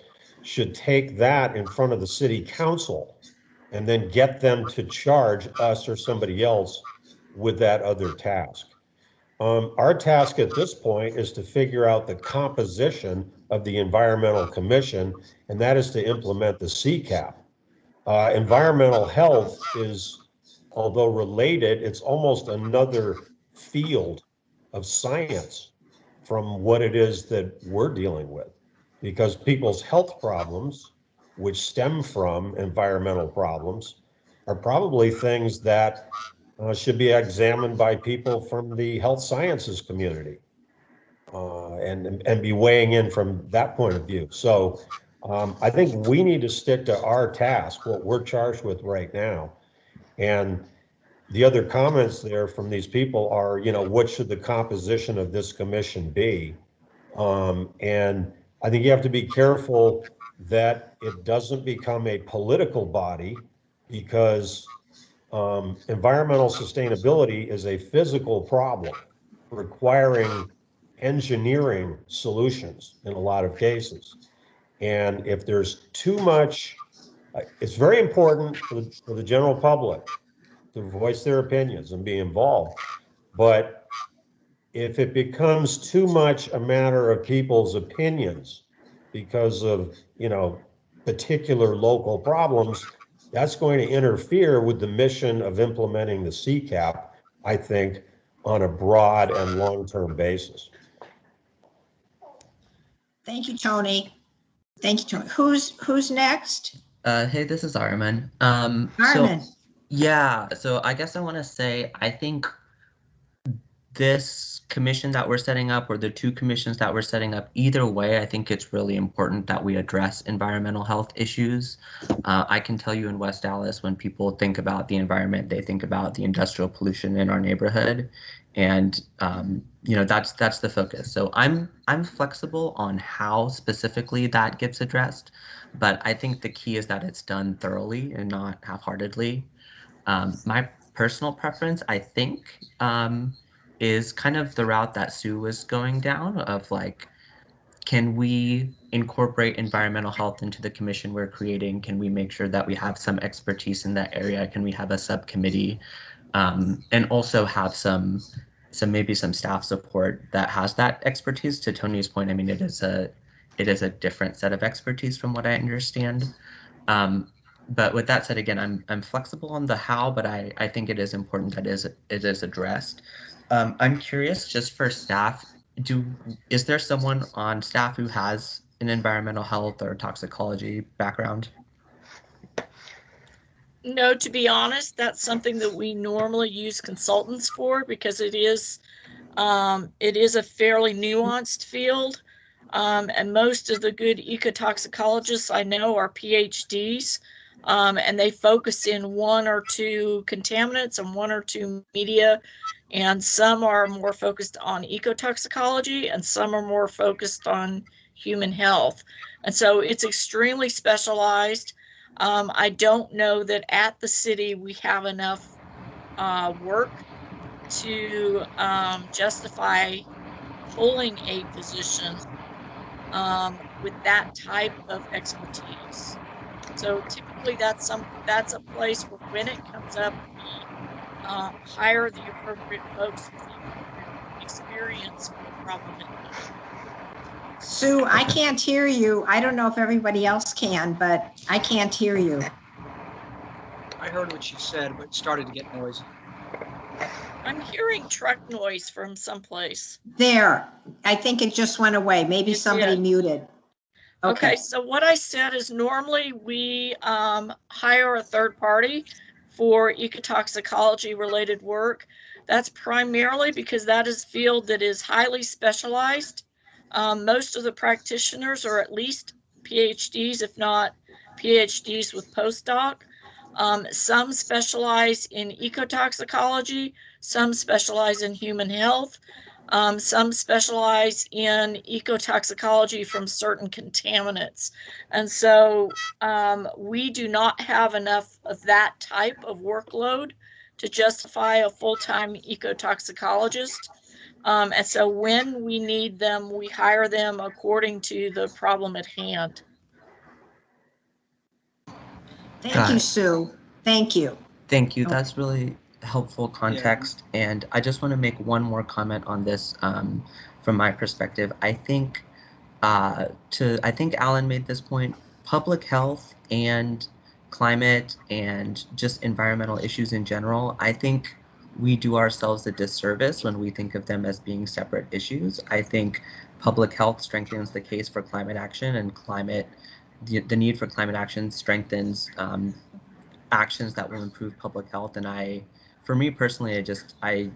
should take that in front of the City Council and then get them to charge us or somebody else with that other task. Our task at this point is to figure out the composition of the Environmental Commission, and that is to implement the CCAP. Environmental health is, although related, it's almost another field of science from what it is that we're dealing with, because people's health problems, which stem from environmental problems, are probably things that should be examined by people from the health sciences community and be weighing in from that point of view. So I think we need to stick to our task, what we're charged with right now. And the other comments there from these people are, what should the composition of this commission be? And I think you have to be careful that it doesn't become a political body, because environmental sustainability is a physical problem requiring engineering solutions in a lot of cases. And if there's too much, it's very important for the general public to voice their opinions and be involved. But if it becomes too much a matter of people's opinions because of, particular local problems, that's going to interfere with the mission of implementing the CCAP, I think, on a broad and long-term basis. Thank you, Tony. Thank you, Tony. Who's next? Hey, this is Armin. Armin. So I guess I want to say, I think this commission that we're setting up, or the two commissions that we're setting up, either way, I think it's really important that we address environmental health issues. I can tell you in West Dallas, when people think about the environment, they think about the industrial pollution in our neighborhood. And, that's the focus. So I'm flexible on how specifically that gets addressed, but I think the key is that it's done thoroughly and not half-heartedly. My personal preference, I think, is kind of the route that Sue was going down of can we incorporate environmental health into the commission we're creating? Can we make sure that we have some expertise in that area? Can we have a subcommittee? And also have maybe some staff support that has that expertise. To Tony's point, I mean, it is a different set of expertise from what I understand. But with that said, again, I'm flexible on the how, but I think it is important that it is addressed. I'm curious, just for staff, is there someone on staff who has an environmental health or toxicology background? No, to be honest, that's something that we normally use consultants for because it is a fairly nuanced field. And most of the good ecotoxicologists I know are PhDs, and they focus in one or two contaminants and one or two media, and some are more focused on ecotoxicology and some are more focused on human health. And so it's extremely specialized. I don't know that at the city we have enough work to justify pulling a physician with that type of expertise. So typically that's a place where when it comes up, we hire the appropriate folks with the appropriate experience for the problem at hand. Sue, I can't hear you. I don't know if everybody else can, but I can't hear you. I heard what she said, but it started to get noisy. I'm hearing truck noise from someplace. There, I think it just went away. Maybe It somebody did. muted. Okay, so what I said is normally we hire a third party for ecotoxicology related work. That's primarily because that is a field that is highly specialized. Most of the practitioners are at least PhDs, if not PhDs with postdoc. Some specialize in ecotoxicology, some specialize in human health, some specialize in ecotoxicology from certain contaminants. And so we do not have enough of that type of workload to justify a full-time ecotoxicologist. And so when we need them, we hire them according to the problem at hand. Thank you, Sue. Thank you. Thank you. That's really helpful context. Yeah. And I just want to make one more comment on this from my perspective. I think Alan made this point, public health and climate and just environmental issues in general, I think we do ourselves a disservice when we think of them as being separate issues. I think public health strengthens the case for climate action, and the need for climate action strengthens actions that will improve public health. And for me personally, I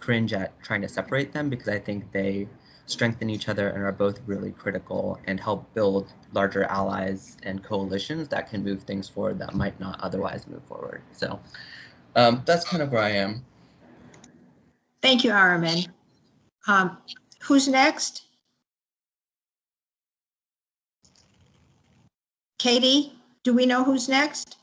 cringe at trying to separate them because I think they strengthen each other and are both really critical and help build larger allies and coalitions that can move things forward that might not otherwise move forward. So that's kind of where I am. Thank you, Araman. Who's next? Katie, do we know who's next?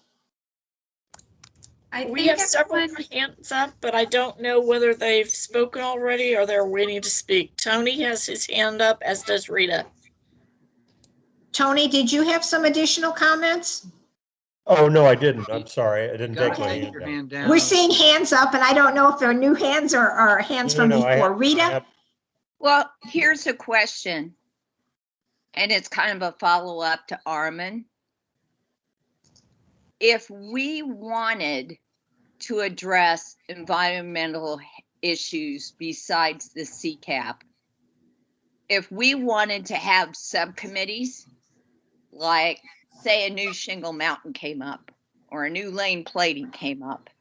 We have several hands up, but I don't know whether they've spoken already or they're waiting to speak. Tony has his hand up, as does Rita. Tony, did you have some additional comments? Oh, no, I didn't. I'm sorry. I didn't take my hand down. We're seeing hands up, and I don't know if they're new hands or hands from before. Rita? Well, here's a question, and it's kind of a follow-up to Armin. If we wanted to address environmental issues besides the CCAP, if we wanted to have subcommittees, like say a new shingle mountain came up or a new lane plating came up,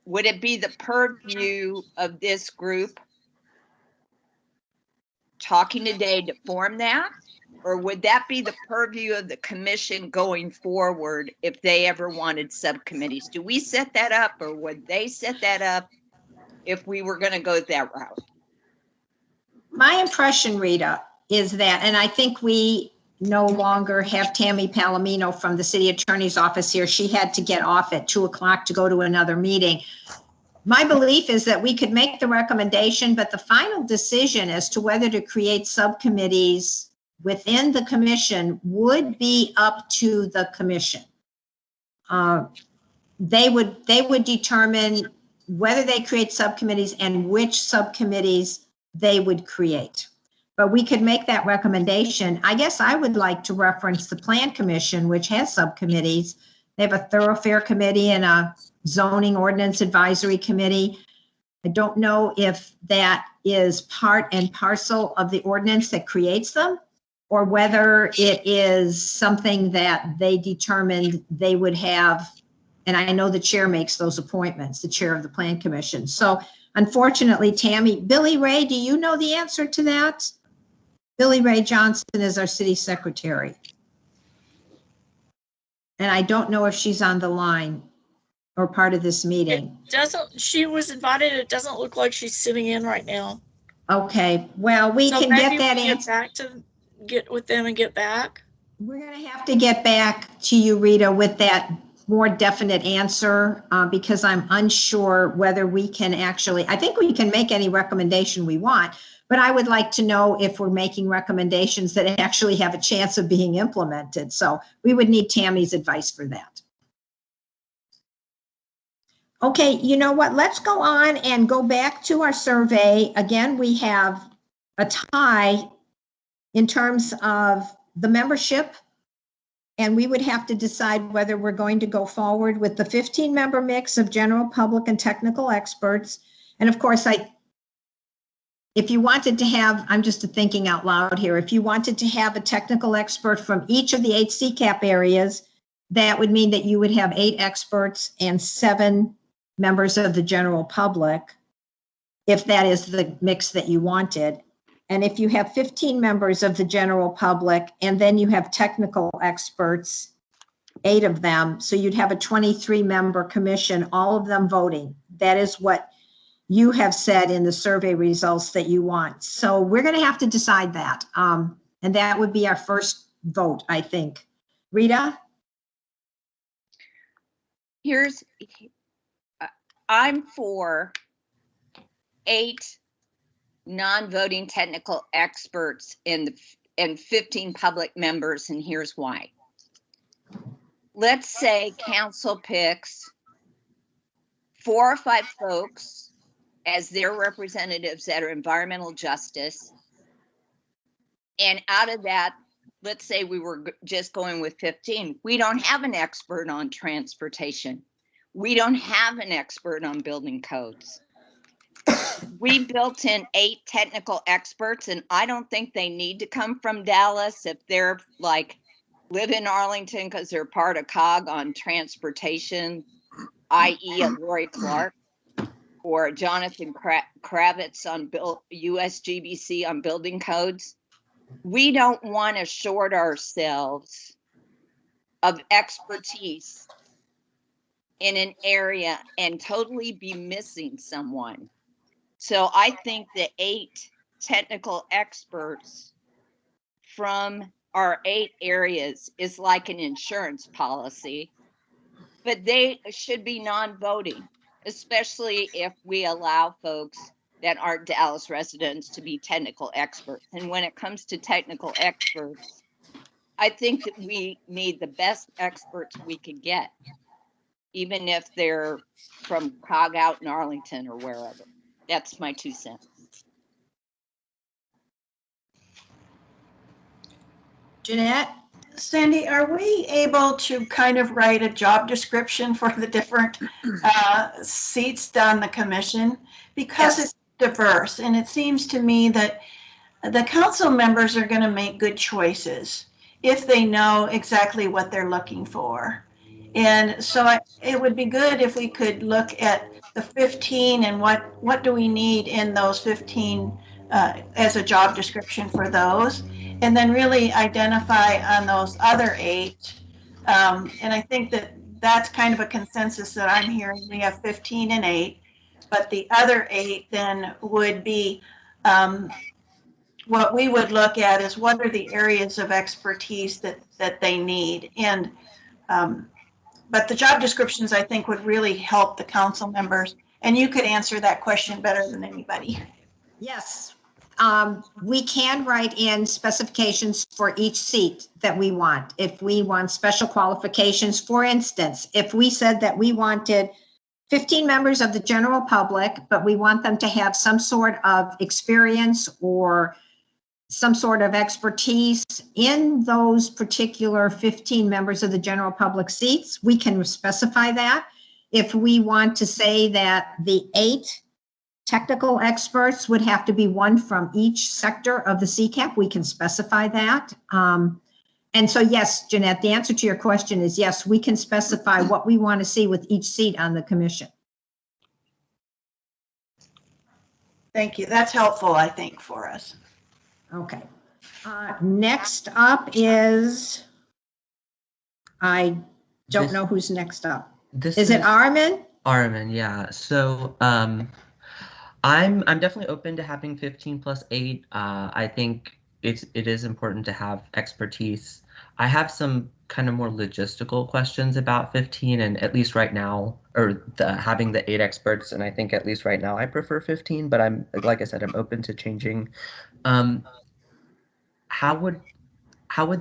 would it be the purview of this group talking today to form that? Or would that be the purview of the commission going forward if they ever wanted subcommittees? Do we set that up, or would they set that up if we were going to go that route? My impression, Rita, is that, and I think we no longer have Tammy Palomino from the city attorney's office here. She had to get off at 2 o'clock to go to another meeting. My belief is that we could make the recommendation, but the final decision as to whether to create subcommittees within the commission would be up to the commission. They would determine whether they create subcommittees and which subcommittees they would create. But we could make that recommendation. I guess I would like to reference the Plan Commission, which has subcommittees. They have a thoroughfare committee and a zoning ordinance advisory committee. I don't know if that is part and parcel of the ordinance that creates them. or whether it is something that they determined they would have. And I know the chair makes those appointments, the chair of the Plan Commission. So unfortunately, Tammy, Billy Ray, do you know the answer to that? Billy Ray Johnson is our city secretary. And I don't know if she's on the line or part of this meeting. She was invited. It doesn't look like she's sitting in right now. Okay, well, we So can maybe get that we get answer. back to get with them and get back. We're going to have to get back to you, Rita, with that more definite answer because I'm unsure whether we can actually, I think we can make any recommendation we want, but I would like to know if we're making recommendations that actually have a chance of being implemented. So we would need Tammy's advice for that. Okay, you know what? Let's go on and go back to our survey. Again, we have a tie in terms of the membership, and we would have to decide whether we're going to go forward with the 15-member mix of general public and technical experts. And of course, if you wanted to have, I'm just thinking out loud here, if you wanted to have a technical expert from each of the 8 CCAP areas, that would mean that you would have 8 experts and 7 members of the general public, if that is the mix that you wanted. And if you have 15 members of the general public and then you have technical experts, 8 of them, so you'd have a 23-member commission, all of them voting. That is what you have said in the survey results that you want. So we're going to have to decide that. And that would be our first vote, I think. Rita? I'm for 8 non-voting technical experts and 15 public members, and here's why. Let's say council picks 4 or 5 folks as their representatives that are environmental justice, and out of that, let's say we were just going with 15. We don't have an expert on transportation. We don't have an expert on building codes. We built in 8 technical experts, and I don't think they need to come from Dallas if they're like live in Arlington because they're part of COG on transportation, i.e. a Lori Clark or Jonathan Kravitz on USGBC on building codes. We don't want to short ourselves of expertise in an area and totally be missing someone. So I think the 8 technical experts from our 8 areas is like an insurance policy, but they should be non-voting, especially if we allow folks that aren't Dallas residents to be technical experts. And when it comes to technical experts, I think that we need the best experts we can get, even if they're from COG out in Arlington or wherever. That's my 2 cents. Jeanette? Sandy, are we able to kind of write a job description for the different seats on the commission? Because it's diverse, and it seems to me that the council members are going to make good choices if they know exactly what they're looking for. And so it would be good if we could look at the 15 and what do we need in those 15 as a job description for those, and then really identify on those other 8. And I think that that's kind of a consensus that I'm hearing. We have 15 and 8, but the other 8 then would be what we would look at is what are the areas of expertise that they need. And but the job descriptions, I think, would really help the council members. And you could answer that question better than anybody. Yes. We can write in specifications for each seat that we want. If we want special qualifications, for instance, if we said that we wanted 15 members of the general public, but we want them to have some sort of experience or some sort of expertise in those particular 15 members of the general public seats, we can specify that. If we want to say that the 8 technical experts would have to be one from each sector of the CCAP. We can specify that. And so, yes, Jeanette, the answer to your question is yes, we can specify what we want to see with each seat on the commission. Thank you. That's helpful, I think, for us. Okay. Next up is, I don't know who's next up. Is it Armin? Armin, yeah. So I'm definitely open to having 15 plus 8. I think it is important to have expertise. I have some kind of more logistical questions about 15, and at least right now, or having the 8 experts, and I think at least right now I prefer 15, but I'm, like I said, I'm open to changing. How would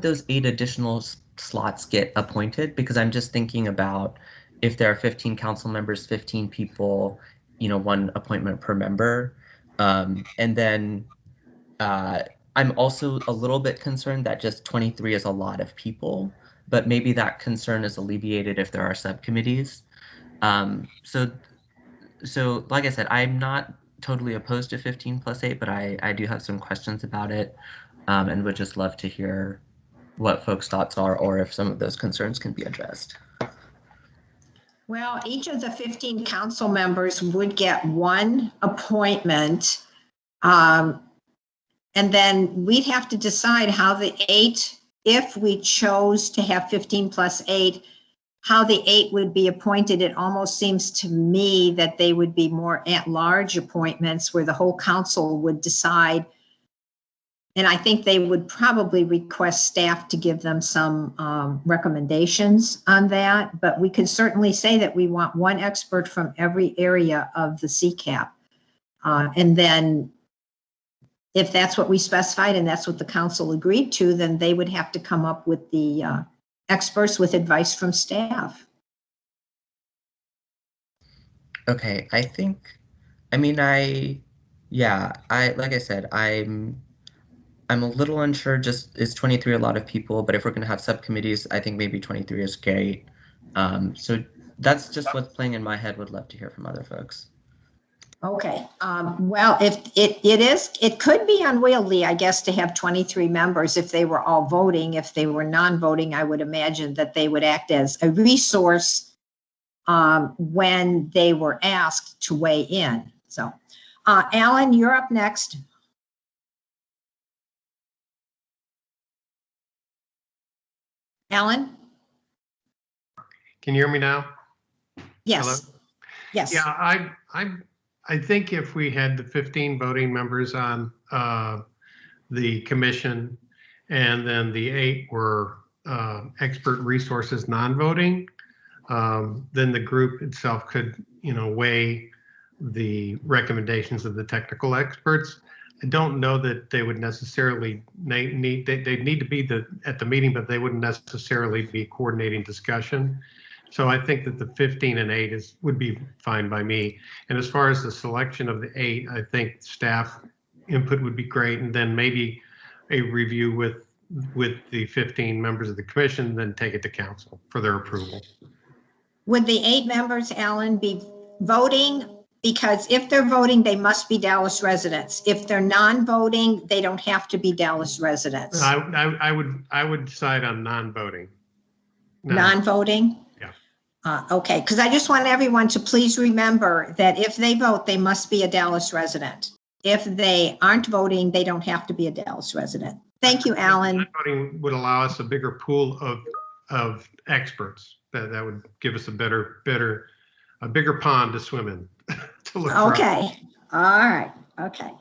those 8 additional slots get appointed? Because I'm just thinking about if there are 15 council members, 15 people, 1 appointment per member. And then I'm also a little bit concerned that just 23 is a lot of people, but maybe that concern is alleviated if there are subcommittees. So like I said, I'm not totally opposed to 15 plus 8, but I do have some questions about it, and would just love to hear what folks' thoughts are, or if some of those concerns can be addressed. Well, each of the 15 council members would get 1 appointment. And then we'd have to decide how the 8, if we chose to have 15 plus 8, how the 8 would be appointed. It almost seems to me that they would be more at-large appointments where the whole council would decide. And I think they would probably request staff to give them some recommendations on that. But we can certainly say that we want 1 expert from every area of the CCAP. And then if that's what we specified and that's what the council agreed to, then they would have to come up with the experts with advice from staff. Okay, like I said, I'm a little unsure. Just, is 23 a lot of people? But if we're going to have subcommittees, I think maybe 23 is great. So that's just what's playing in my head. Would love to hear from other folks. Okay. Well, if it could be unwieldy, I guess, to have 23 members if they were all voting. If they were non-voting, I would imagine that they would act as a resource when they were asked to weigh in. So, Alan, you're up next. Alan? Can you hear me now? Yes. Hello? Yes. Yeah, I think if we had the 15 voting members on the commission, and then the 8 were expert resources non-voting, then the group itself could, weigh the recommendations of the technical experts. I don't know that they would necessarily they'd need to be at the meeting, but they wouldn't necessarily be coordinating discussion. So I think that the 15 and 8 would be fine by me. And as far as the selection of the 8, I think staff input would be great, and then maybe a review with the 15 members of the commission, then take it to council for their approval. Would the 8 members, Alan, be voting? Because if they're voting, they must be Dallas residents. If they're non-voting, they don't have to be Dallas residents. I would decide on non-voting. Non-voting? Yeah. Okay, because I just want everyone to please remember that if they vote, they must be a Dallas resident. If they aren't voting, they don't have to be a Dallas resident. Thank you, Alan. Non-voting would allow us a bigger pool of experts. That would give us a bigger pond to swim in. To look okay. All right. Okay.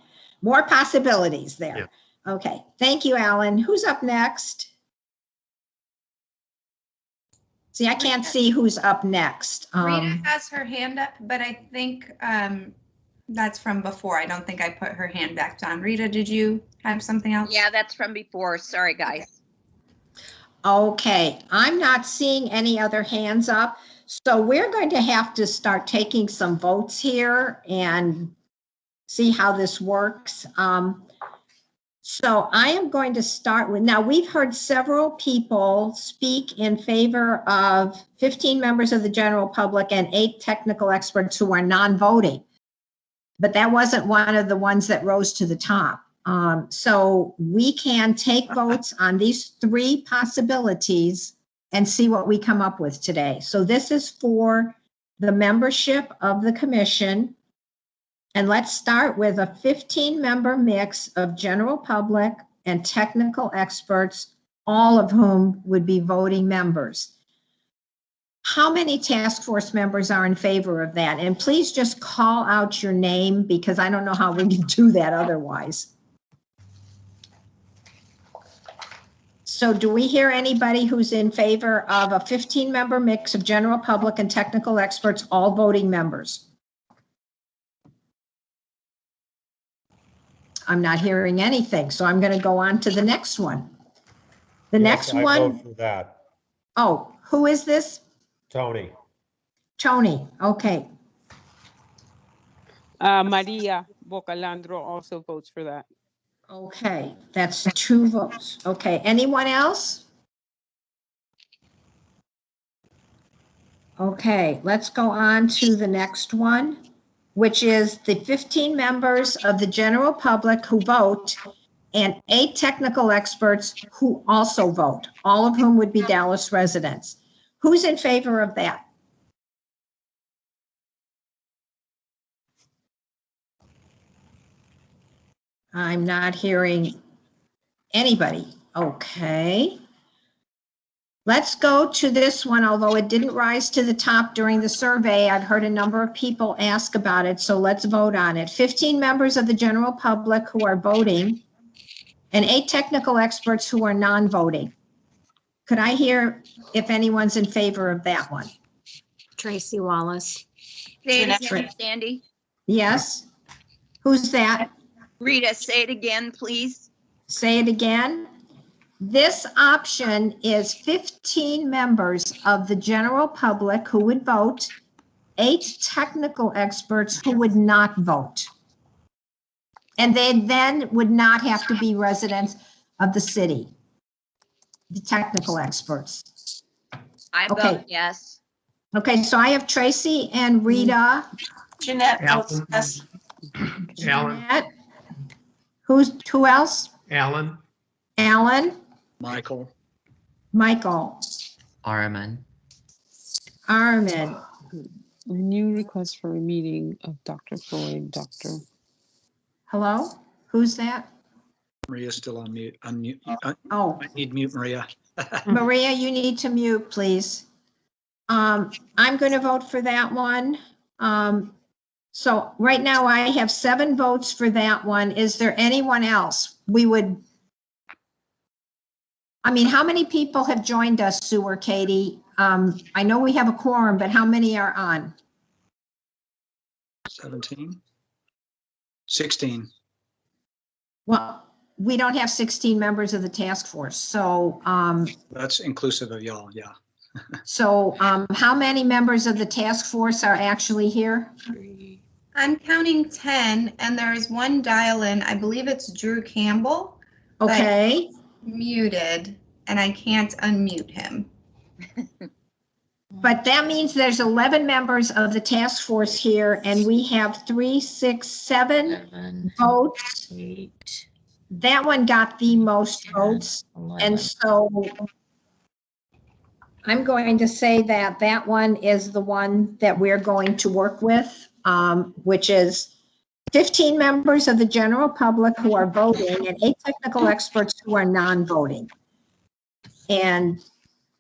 More possibilities there. Yeah. Okay. Thank you, Alan. Who's up next? See, I can't see who's up next. Rita has her hand up, but I think that's from before. I don't think I put her hand back on. Rita, did you have something else? Yeah, that's from before. Sorry, guys. Okay. I'm not seeing any other hands up. So we're going to have to start taking some votes here and see how this works. So I am going to start with, now we've heard several people speak in favor of 15 members of the general public and 8 technical experts who are non-voting. but that wasn't one of the ones that rose to the top. So we can take votes on these three possibilities and see what we come up with today. So this is for the membership of the commission. And let's start with a 15-member mix of general public and technical experts, all of whom would be voting members. How many task force members are in favor of that? And please just call out your name because I don't know how we can do that otherwise. So do we hear anybody who's in favor of a 15-member mix of general public and technical experts, all voting members? I'm not hearing anything, so I'm going to go on to the next one. The next I one. vote for that. Oh, who is this? Tony. Tony, okay. Maria Bocalandro also votes for that. Okay, that's 2 votes. Okay, anyone else? Okay, let's go on to the next one, which is the 15 members of the general public who vote and 8 technical experts who also vote, all of whom would be Dallas residents. Who's in favor of that? I'm not hearing anybody. Okay. Let's go to this one, although it didn't rise to the top during the survey. I've heard a number of people ask about it, so let's vote on it. 15 members of the general public who are voting and 8 technical experts who are non-voting. Could I hear if anyone's in favor of that one? Tracy Wallace. Say it again, Sandy. Yes? Who's that? Rita, say it again, please. Say it again. This option is 15 members of the general public who would vote, 8 technical experts who would not vote. And they then would not have to be residents of the city, the technical experts. I Okay. vote yes. Okay, so I have Tracy and Rita. Jeanette votes Alan. yes. Alan. Jeanette. Who else? Alan. Alan, Michael. Michael, Arman. Armin. New request for a meeting of Dr. Floyd, Hello? Who's that? Maria's still on mute. Unmute. Oh, I need mute Maria. Maria, you need to mute, please. I'm going to vote for that one. So right now I have 7 votes for that one. Is there anyone else? How many people have joined us, Sue or Katie? I know we have a quorum, but how many are on? 17. 16. Well, we don't have 16 members of the task force. So, That's inclusive of y'all, yeah. how many members of the task force are actually here? I'm counting 10 and there's one dial-in, I believe it's Drew Campbell, Okay, muted, and I can't unmute him. but that means there's 11 members of the task force here and we have 3, 6, 7 7, votes. 8, That one got the most votes. 11. And so I'm going to say that that one is the one that we're going to work with, which is 15 members of the general public who are voting and 8 technical experts who are non-voting. And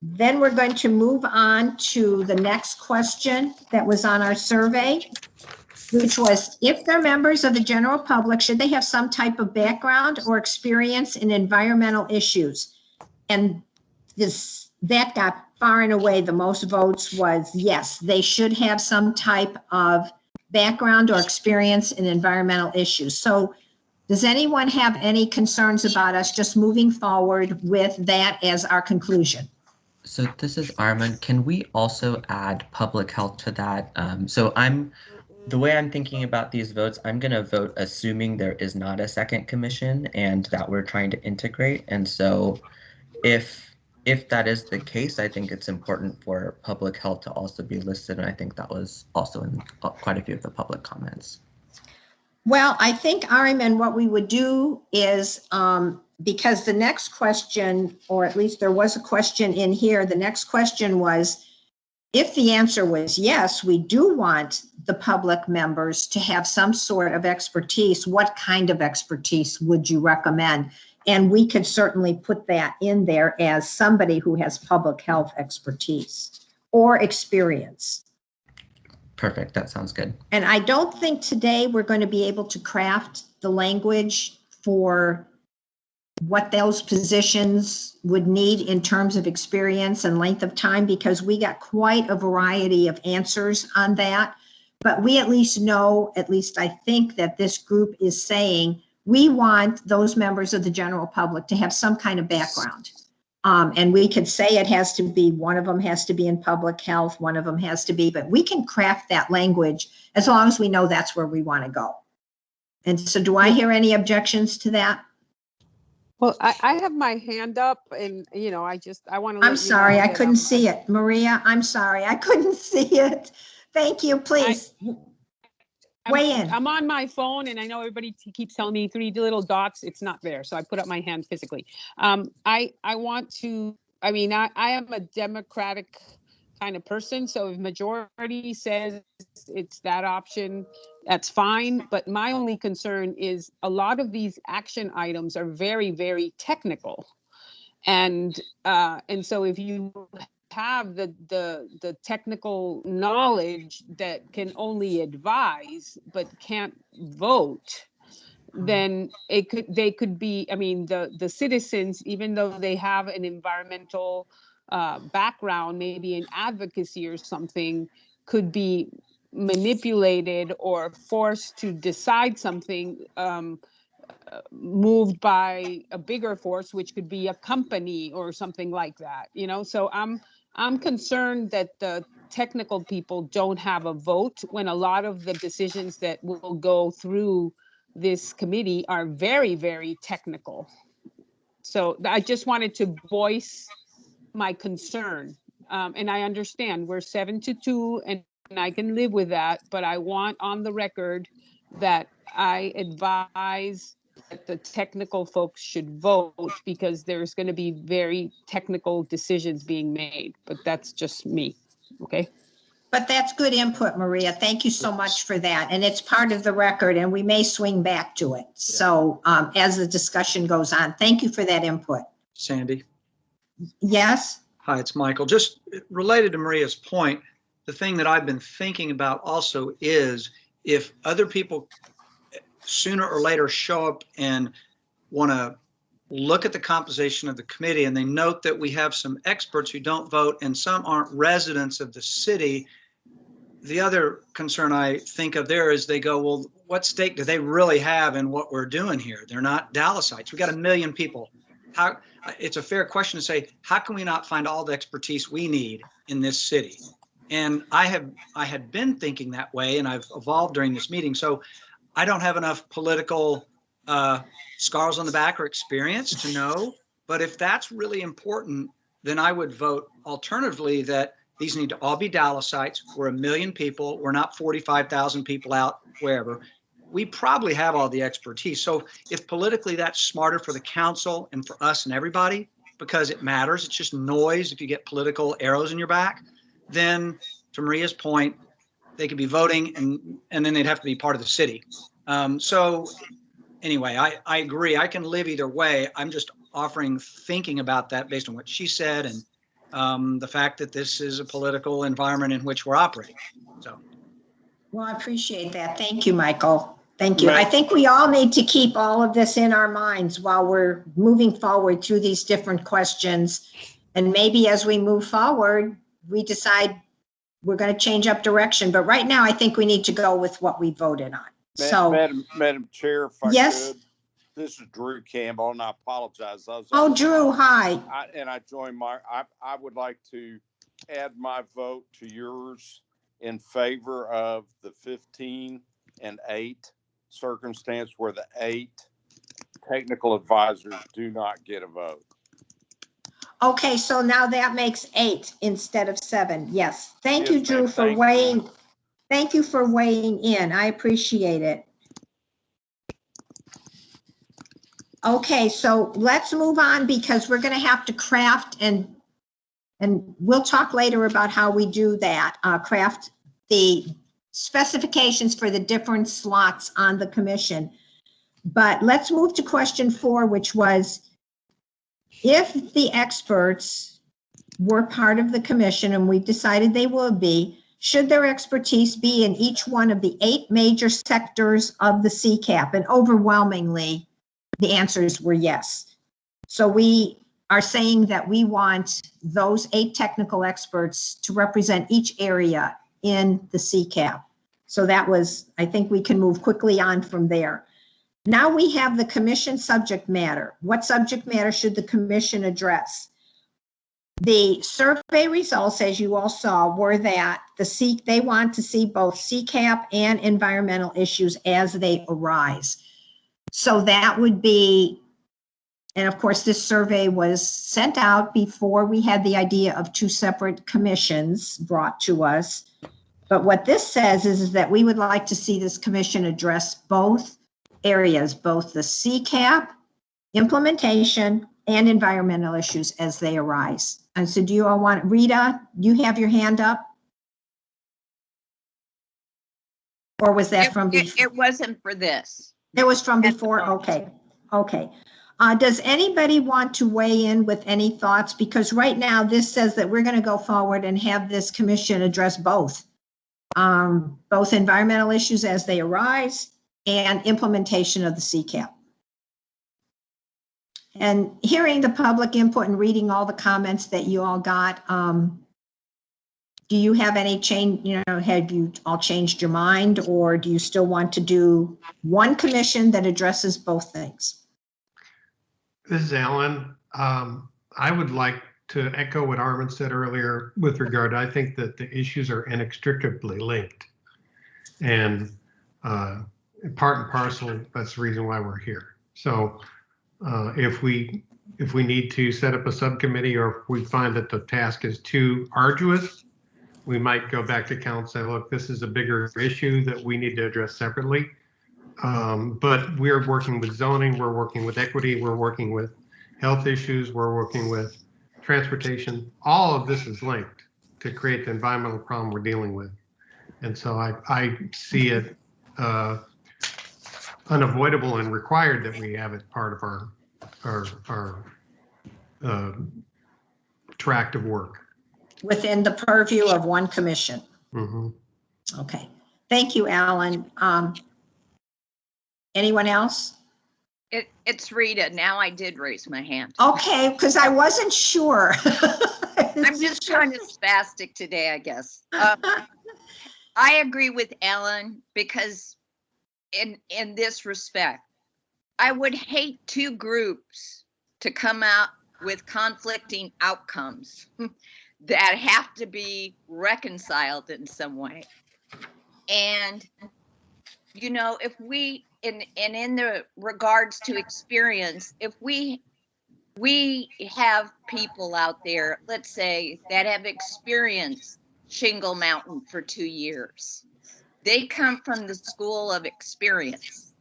then we're going to move on to the next question that was on our survey, which was, if they're members of the general public, should they have some type of background or experience in environmental issues? And that got far and away the most votes was yes, they should have some type of background or experience in environmental issues. So does anyone have any concerns about us just moving forward with that as our conclusion? So this is Arman. Can we also add public health to that? The way I'm thinking about these votes, I'm going to vote assuming there is not a second commission and that we're trying to integrate. And so if that is the case, I think it's important for public health to also be listed. And I think that was also in quite a few of the public comments. Well, I think, Ariman, what we would do is, because the next question, or at least there was a question in here, the next question was, if the answer was yes, we do want the public members to have some sort of expertise, what kind of expertise would you recommend? And we could certainly put that in there as somebody who has public health expertise or experience. Perfect. That sounds good. And I don't think today we're going to be able to craft the language for what those positions would need in terms of experience and length of time, because we got quite a variety of answers on that. But we at least know, at least I think, that this group is saying we want those members of the general public to have some kind of background. And we could say it has to be, one of them has to be in public health, one of them has to be, but we can craft that language as long as we know that's where we want to go. And so do I hear any objections to that? Well, I have my hand up and, you know, I want to. I'm sorry, I couldn't see it. Maria, I'm sorry, I couldn't see it. Thank you, please. Weigh in. I'm on my phone and I know everybody keeps telling me 3 little dots. It's not there. So I put up my hand physically. I want to, I mean, I am a democratic kind of person. So if majority says it's that option, that's fine. But my only concern is a lot of these action items are very, very technical. And so if you have the technical knowledge that can only advise but can't vote, then they could be, I mean, the citizens, even though they have an environmental background, maybe in advocacy or something, could be manipulated or forced to decide something moved by a bigger force, which could be a company or something like that, you know. So I'm concerned that the technical people don't have a vote when a lot of the decisions that will go through this committee are very, very technical. So I just wanted to voice my concern. And I understand we're 7-2 and I can live with that, but I want on the record that I advise that the technical folks should vote because there's going to be very technical decisions being made, but that's just me. Okay. But that's good input, Maria. Thank you so much for that. And it's part of the record and we may swing back to it. So as the discussion goes on, thank you for that input. Sandy. Yes. Hi, it's Michael. Just related to Maria's point, the thing that I've been thinking about also is if other people sooner or later show up and want to look at the composition of the committee and they note that we have some experts who don't vote and some aren't residents of the city, the other concern I think of there is they go, well, what stake do they really have in what we're doing here? They're not Dallasites. We got 1 million people. How? It's a fair question to say, how can we not find all the expertise we need in this city? And I had been thinking that way and I've evolved during this meeting. So I don't have enough political scars on the back or experience to know. But if that's really important, then I would vote alternatively that these need to all be Dallasites. We're 1 million people. We're not 45,000 people out wherever. We probably have all the expertise. So if politically that's smarter for the council and for us and everybody, because it matters, it's just noise if you get political arrows in your back, then to Maria's point, they could be voting and then they'd have to be part of the city. So anyway, I agree. I can live either way. I'm just offering thinking about that based on what she said and the fact that this is a political environment in which we're operating. So. Well, I appreciate that. Thank you, Michael. Thank you. Right. I think we all need to keep all of this in our minds while we're moving forward through these different questions. And maybe as we move forward, we decide we're going to change up direction. But right now, I think we need to go with what we voted on. Madam Chair, if I could, this is Drew Campbell, and I apologize. Drew, hi. I joined I would like to add my vote to yours in favor of the 15 and 8 circumstance where the 8 technical advisors do not get a vote. Okay, so now that makes 8 instead of 7. Yes. Thank you, Drew, for weighing. Thank you for weighing in. I appreciate it. Okay, so let's move on because we're gonna have to craft and we'll talk later about how we do that, craft the specifications for the different slots on the commission. But let's move to question 4, which was, if the experts were part of the commission, and we've decided they will be, should their expertise be in each one of the 8 major sectors of the CCAP? And overwhelmingly, the answers were yes. So we are saying that we want those 8 technical experts to represent each area in the CCAP. So that was, I think we can move quickly on from there. Now we have the commission subject matter. What subject matter should the commission address? The survey results, as you all saw, were that they want to see both CCAP and environmental issues as they arise. So that would be, and of course, this survey was sent out before we had the idea of 2 separate commissions brought to us. But what this says is that we would like to see this commission address both areas, both the CCAP, implementation, and environmental issues as they arise. And so do you all want, Rita, you have your hand up? Or was that from before? It wasn't for this. It was from before? Okay, okay. Does anybody want to weigh in with any thoughts? Because right now this says that we're going to go forward and have this commission address both environmental issues as they arise and implementation of the CCAP. And hearing the public input and reading all the comments that you all got, do you have any change, have you all changed your mind, or do you still want to do one commission that addresses both things? This is Alan. I would like to echo what Armin said earlier with regard, I think that the issues are inextricably linked. And part and parcel, that's the reason why we're here. So if we need to set up a subcommittee, or if we find that the task is too arduous, we might go back to council and say, look, this is a bigger issue that we need to address separately. But we're working with zoning, we're working with equity, we're working with health issues, we're working with transportation. All of this is linked to create the environmental problem we're dealing with. And so I see it unavoidable and required that we have it part of our tract of work. Within the purview of one commission. Mm-hmm. Okay, thank you, Alan. Anyone else? It's Rita. Now I did raise my hand. Okay, because I wasn't sure. I'm just kind of spastic today, I guess. I agree with Ellen because in this respect, I would hate 2 groups to come out with conflicting outcomes that have to be reconciled in some way. And, if we, in the regards to experience, if we have people out there, let's say, that have experienced Shingle Mountain for 2 years, they come from the school of experience.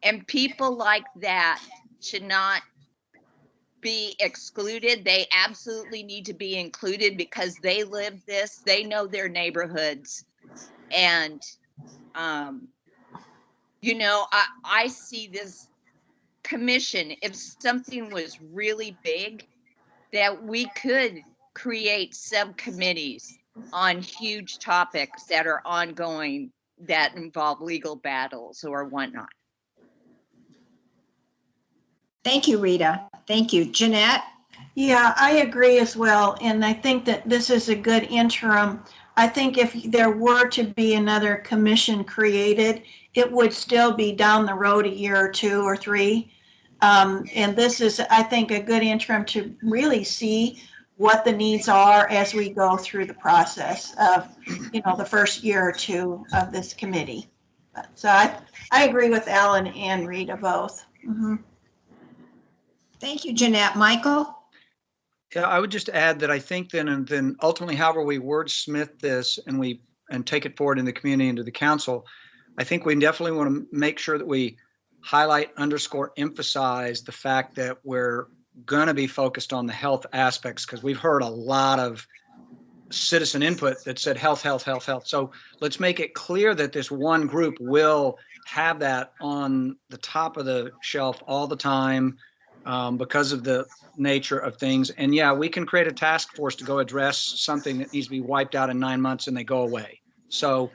And people like that should not be excluded. They absolutely need to be included because they live this, they know their neighborhoods. And, I see this commission, if something was really big, that we could create subcommittees on huge topics that are ongoing that involve legal battles or whatnot. Thank you, Rita. Thank you. Jeanette? Yeah, I agree as well. And I think that this is a good interim. I think if there were to be another commission created, it would still be down the road a year or 2 or 3. And this is, I think, a good interim to really see what the needs are as we go through the process of, the first year or 2 of this committee. So I agree with Alan and Rita both. Mm-hmm. Thank you, Jeanette. Michael? Yeah, I would just add that I think then ultimately, however we wordsmith this and take it forward in the community and to the council, I think we definitely want to make sure that we highlight, underscore, emphasize the fact that we're going to be focused on the health aspects, because we've heard a lot of citizen input that said health, health, health, health. So let's make it clear that this one group will have that on the top of the shelf all the time, because of the nature of things. And yeah, we can create a task force to go address something that needs to be wiped out in 9 months and they go away. So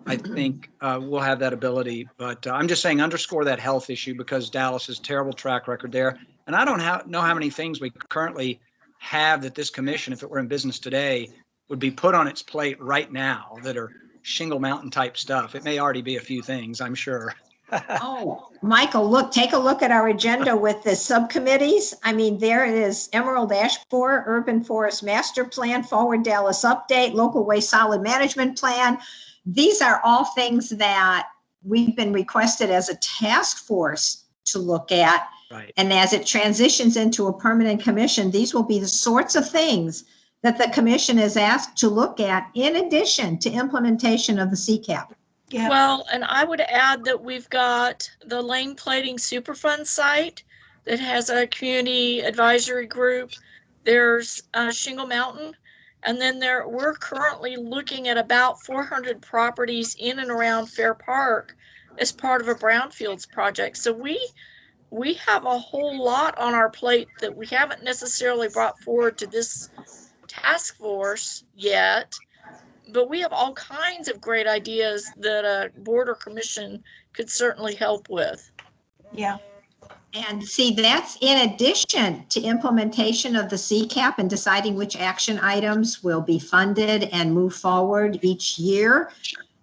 I think we'll have that ability, but I'm just saying underscore that health issue, because Dallas has a terrible track record there. And I don't know how many things we currently have that this commission, if it were in business today, would be put on its plate right now that are Shingle Mountain type stuff. It may already be a few things, I'm sure. Oh, Michael, look, take a look at our agenda with the subcommittees. I mean, there it is: Emerald Ash Borer, Urban Forest Master Plan, Forward Dallas Update, Local Waste Solid Management Plan. These are all things that we've been requested as a task force to look at. Right. And as it transitions into a permanent commission, these will be the sorts of things that the commission is asked to look at in addition to implementation of the CCAP. Yeah. Well, and I would add that we've got the Lane Plating Superfund site that has a community advisory group. There's Shingle Mountain. And then we're currently looking at about 400 properties in and around Fair Park as part of a brownfields project. So we have a whole lot on our plate that we haven't necessarily brought forward to this task force yet, but we have all kinds of great ideas that a board or commission could certainly help with. Yeah. And see, that's in addition to implementation of the CCAP and deciding which action items will be funded and move forward each year.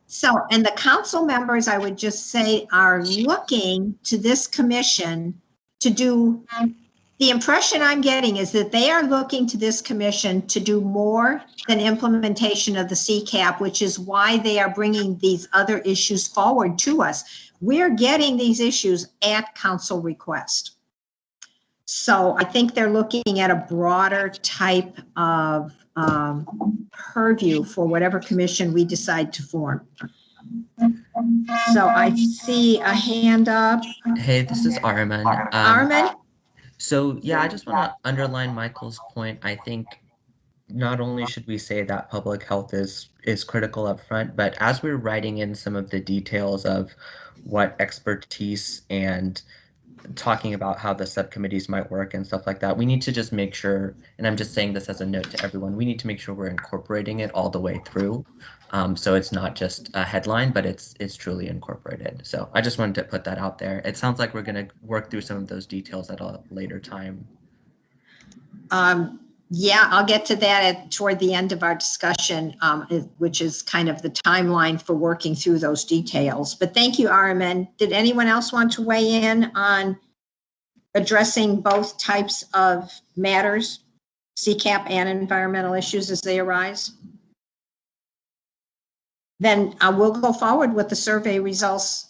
So, and the council members, I would just say, are looking to this commission to do, the impression I'm getting is that they are looking to this commission to do more than implementation of the CCAP, which is why they are bringing these other issues forward to us. We're getting these issues at council request. So I think they're looking at a broader type of purview for whatever commission we decide to form. So I see a hand up. Hey, this is Armin. Armin? So yeah, I just want to underline Michael's point. I think not only should we say that public health is critical up front, but as we're writing in some of the details of what expertise and talking about how the subcommittees might work and stuff like that, we need to just make sure, and I'm just saying this as a note to everyone, we need to make sure we're incorporating it all the way through. So it's not just a headline, but it's truly incorporated. So I just wanted to put that out there. It sounds like we're going to work through some of those details at a later time. Yeah, I'll get to that toward the end of our discussion, which is kind of the timeline for working through those details. But thank you, Armin. Did anyone else want to weigh in on addressing both types of matters, CCAP and environmental issues as they arise? Then we'll go forward with the survey results,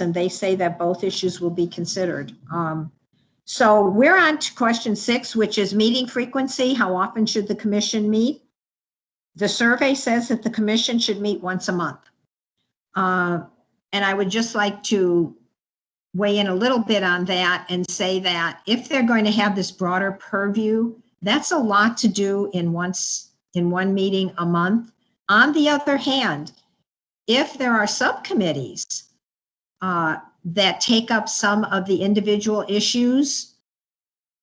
and they say that both issues will be considered. So we're on to question 6, which is meeting frequency. How often should the commission meet? The survey says that the commission should meet once a month. And I would just like to weigh in a little bit on that and say that if they're going to have this broader purview, that's a lot to do in one meeting a month. On the other hand, if there are subcommittees that take up some of the individual issues,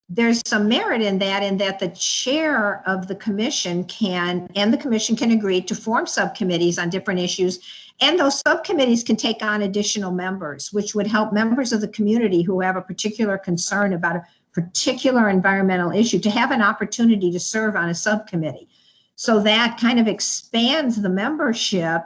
there's some merit in that the chair of the commission can agree to form subcommittees on different issues. And those subcommittees can take on additional members, which would help members of the community who have a particular concern about a particular environmental issue to have an opportunity to serve on a subcommittee. So that kind of expands the membership.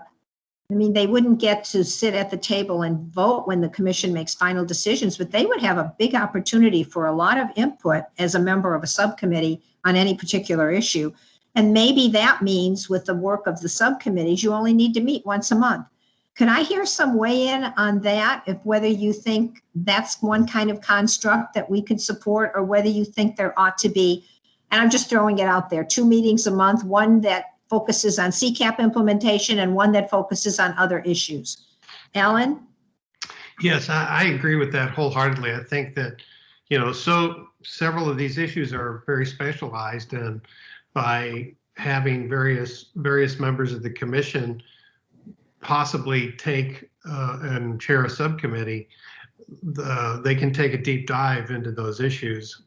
I mean, they wouldn't get to sit at the table and vote when the commission makes final decisions, but they would have a big opportunity for a lot of input as a member of a subcommittee on any particular issue. And maybe that means with the work of the subcommittees, you only need to meet once a month. Could I hear some weigh in on that, if whether you think that's one kind of construct that we could support, or whether you think there ought to be, and I'm just throwing it out there, 2 meetings a month, one that focuses on CCAP implementation and one that focuses on other issues. Alan? Yes, I agree with that wholeheartedly. I think that, so several of these issues are very specialized, and by having various members of the commission possibly take and chair a subcommittee, they can take a deep dive into those issues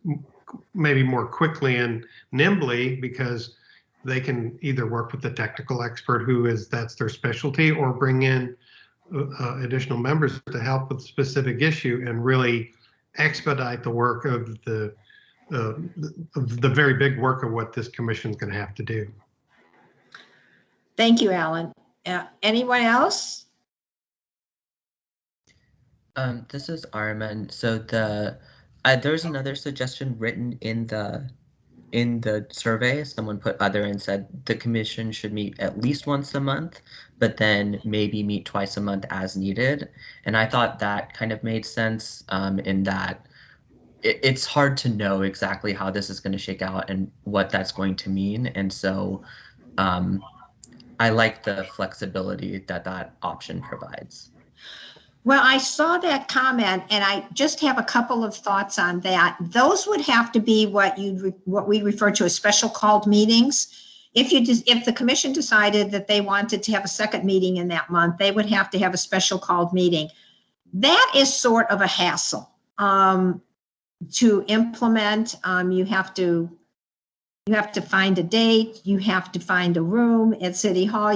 maybe more quickly and nimbly, because they can either work with the technical expert that's their specialty, or bring in additional members to help with a specific issue and really expedite the work of the very big work of what this commission is going to have to do. Thank you, Alan. Anyone else? This is Armin. So there's another suggestion written in the survey. Someone put other and said the commission should meet at least once a month, but then maybe meet twice a month as needed. And I thought that kind of made sense in that it's hard to know exactly how this is going to shake out and what that's going to mean. And so I like the flexibility that option provides. Well, I saw that comment, and I just have a couple of thoughts on that. Those would have to be what we refer to as special called meetings. If the commission decided that they wanted to have a second meeting in that month, they would have to have a special called meeting. That is sort of a hassle to implement. You have to find a date, you have to find a room at City Hall,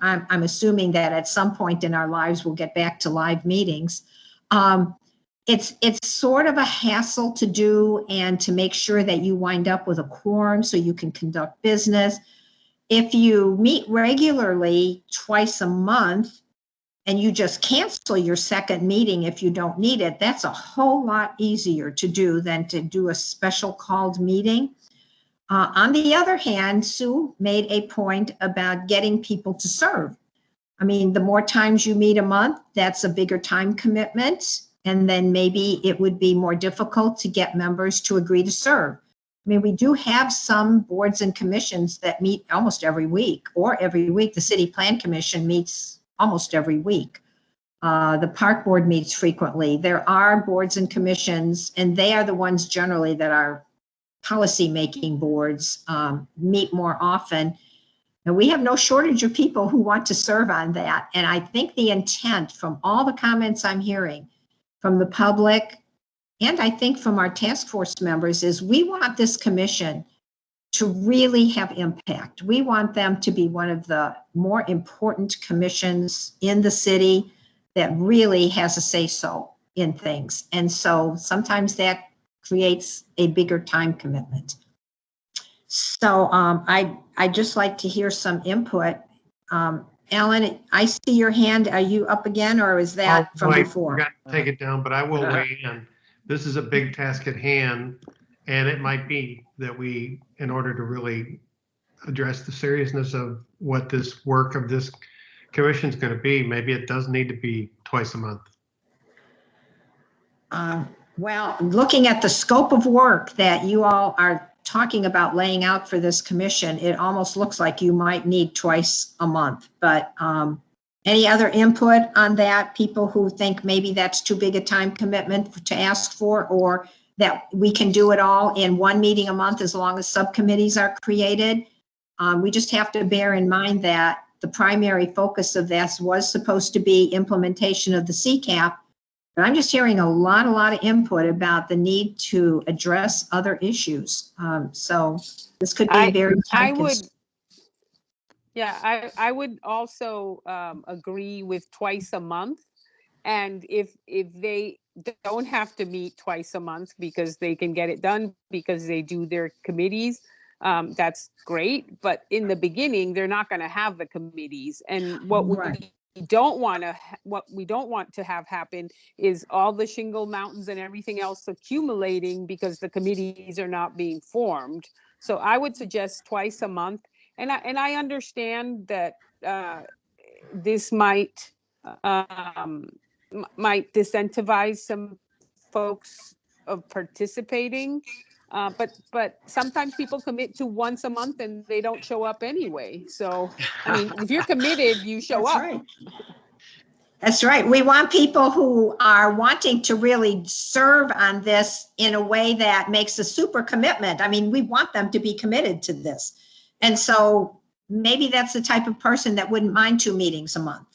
I'm assuming that at some point in our lives we'll get back to live meetings. It's sort of a hassle to do and to make sure that you wind up with a quorum so you can conduct business. If you meet regularly twice a month and you just cancel your second meeting if you don't need it, that's a whole lot easier to do than to do a special called meeting. On the other hand, Sue made a point about getting people to serve. I mean, the more times you meet a month, that's a bigger time commitment. And then maybe it would be more difficult to get members to agree to serve. I mean, we do have some boards and commissions that meet almost every week, or every week. The City Plan Commission meets almost every week. The Park Board meets frequently. There are boards and commissions, and they are the ones generally that are policy-making boards meet more often. And we have no shortage of people who want to serve on that. And I think the intent from all the comments I'm hearing from the public, and I think from our task force members, is we want this commission to really have impact. We want them to be one of the more important commissions in the city that really has a say-so in things. And so sometimes that creates a bigger time commitment. So I'd just like to hear some input. Alan, I see your hand. Are you up again, or is that from before? I got to take it down, but I will weigh in. This is a big task at hand, and it might be that we, in order to really address the seriousness of what this work of this commission is going to be, maybe it does need to be twice a month. Well, looking at the scope of work that you all are talking about laying out for this commission, it almost looks like you might need twice a month. But any other input on that? People who think maybe that's too big a time commitment to ask for, or that we can do it all in one meeting a month as long as subcommittees are created? We just have to bear in mind that the primary focus of this was supposed to be implementation of the CCAP. But I'm just hearing a lot of input about the need to address other issues. So this could be very time consuming. I would also agree with twice a month. And if they don't have to meet twice a month because they can get it done because they do their committees, that's great. But in the beginning, they're not going to have the committees. And what we don't want to have happen is all the shingle mountains and everything else accumulating because the committees are not being formed. So I would suggest twice a month. And I understand that this might disincentivize some folks of participating. But sometimes people commit to once a month and they don't show up anyway. So, I mean, if you're committed, you show up. Right. That's right. We want people who are wanting to really serve on this in a way that makes a super commitment. I mean, we want them to be committed to this. And so maybe that's the type of person that wouldn't mind 2 meetings a month.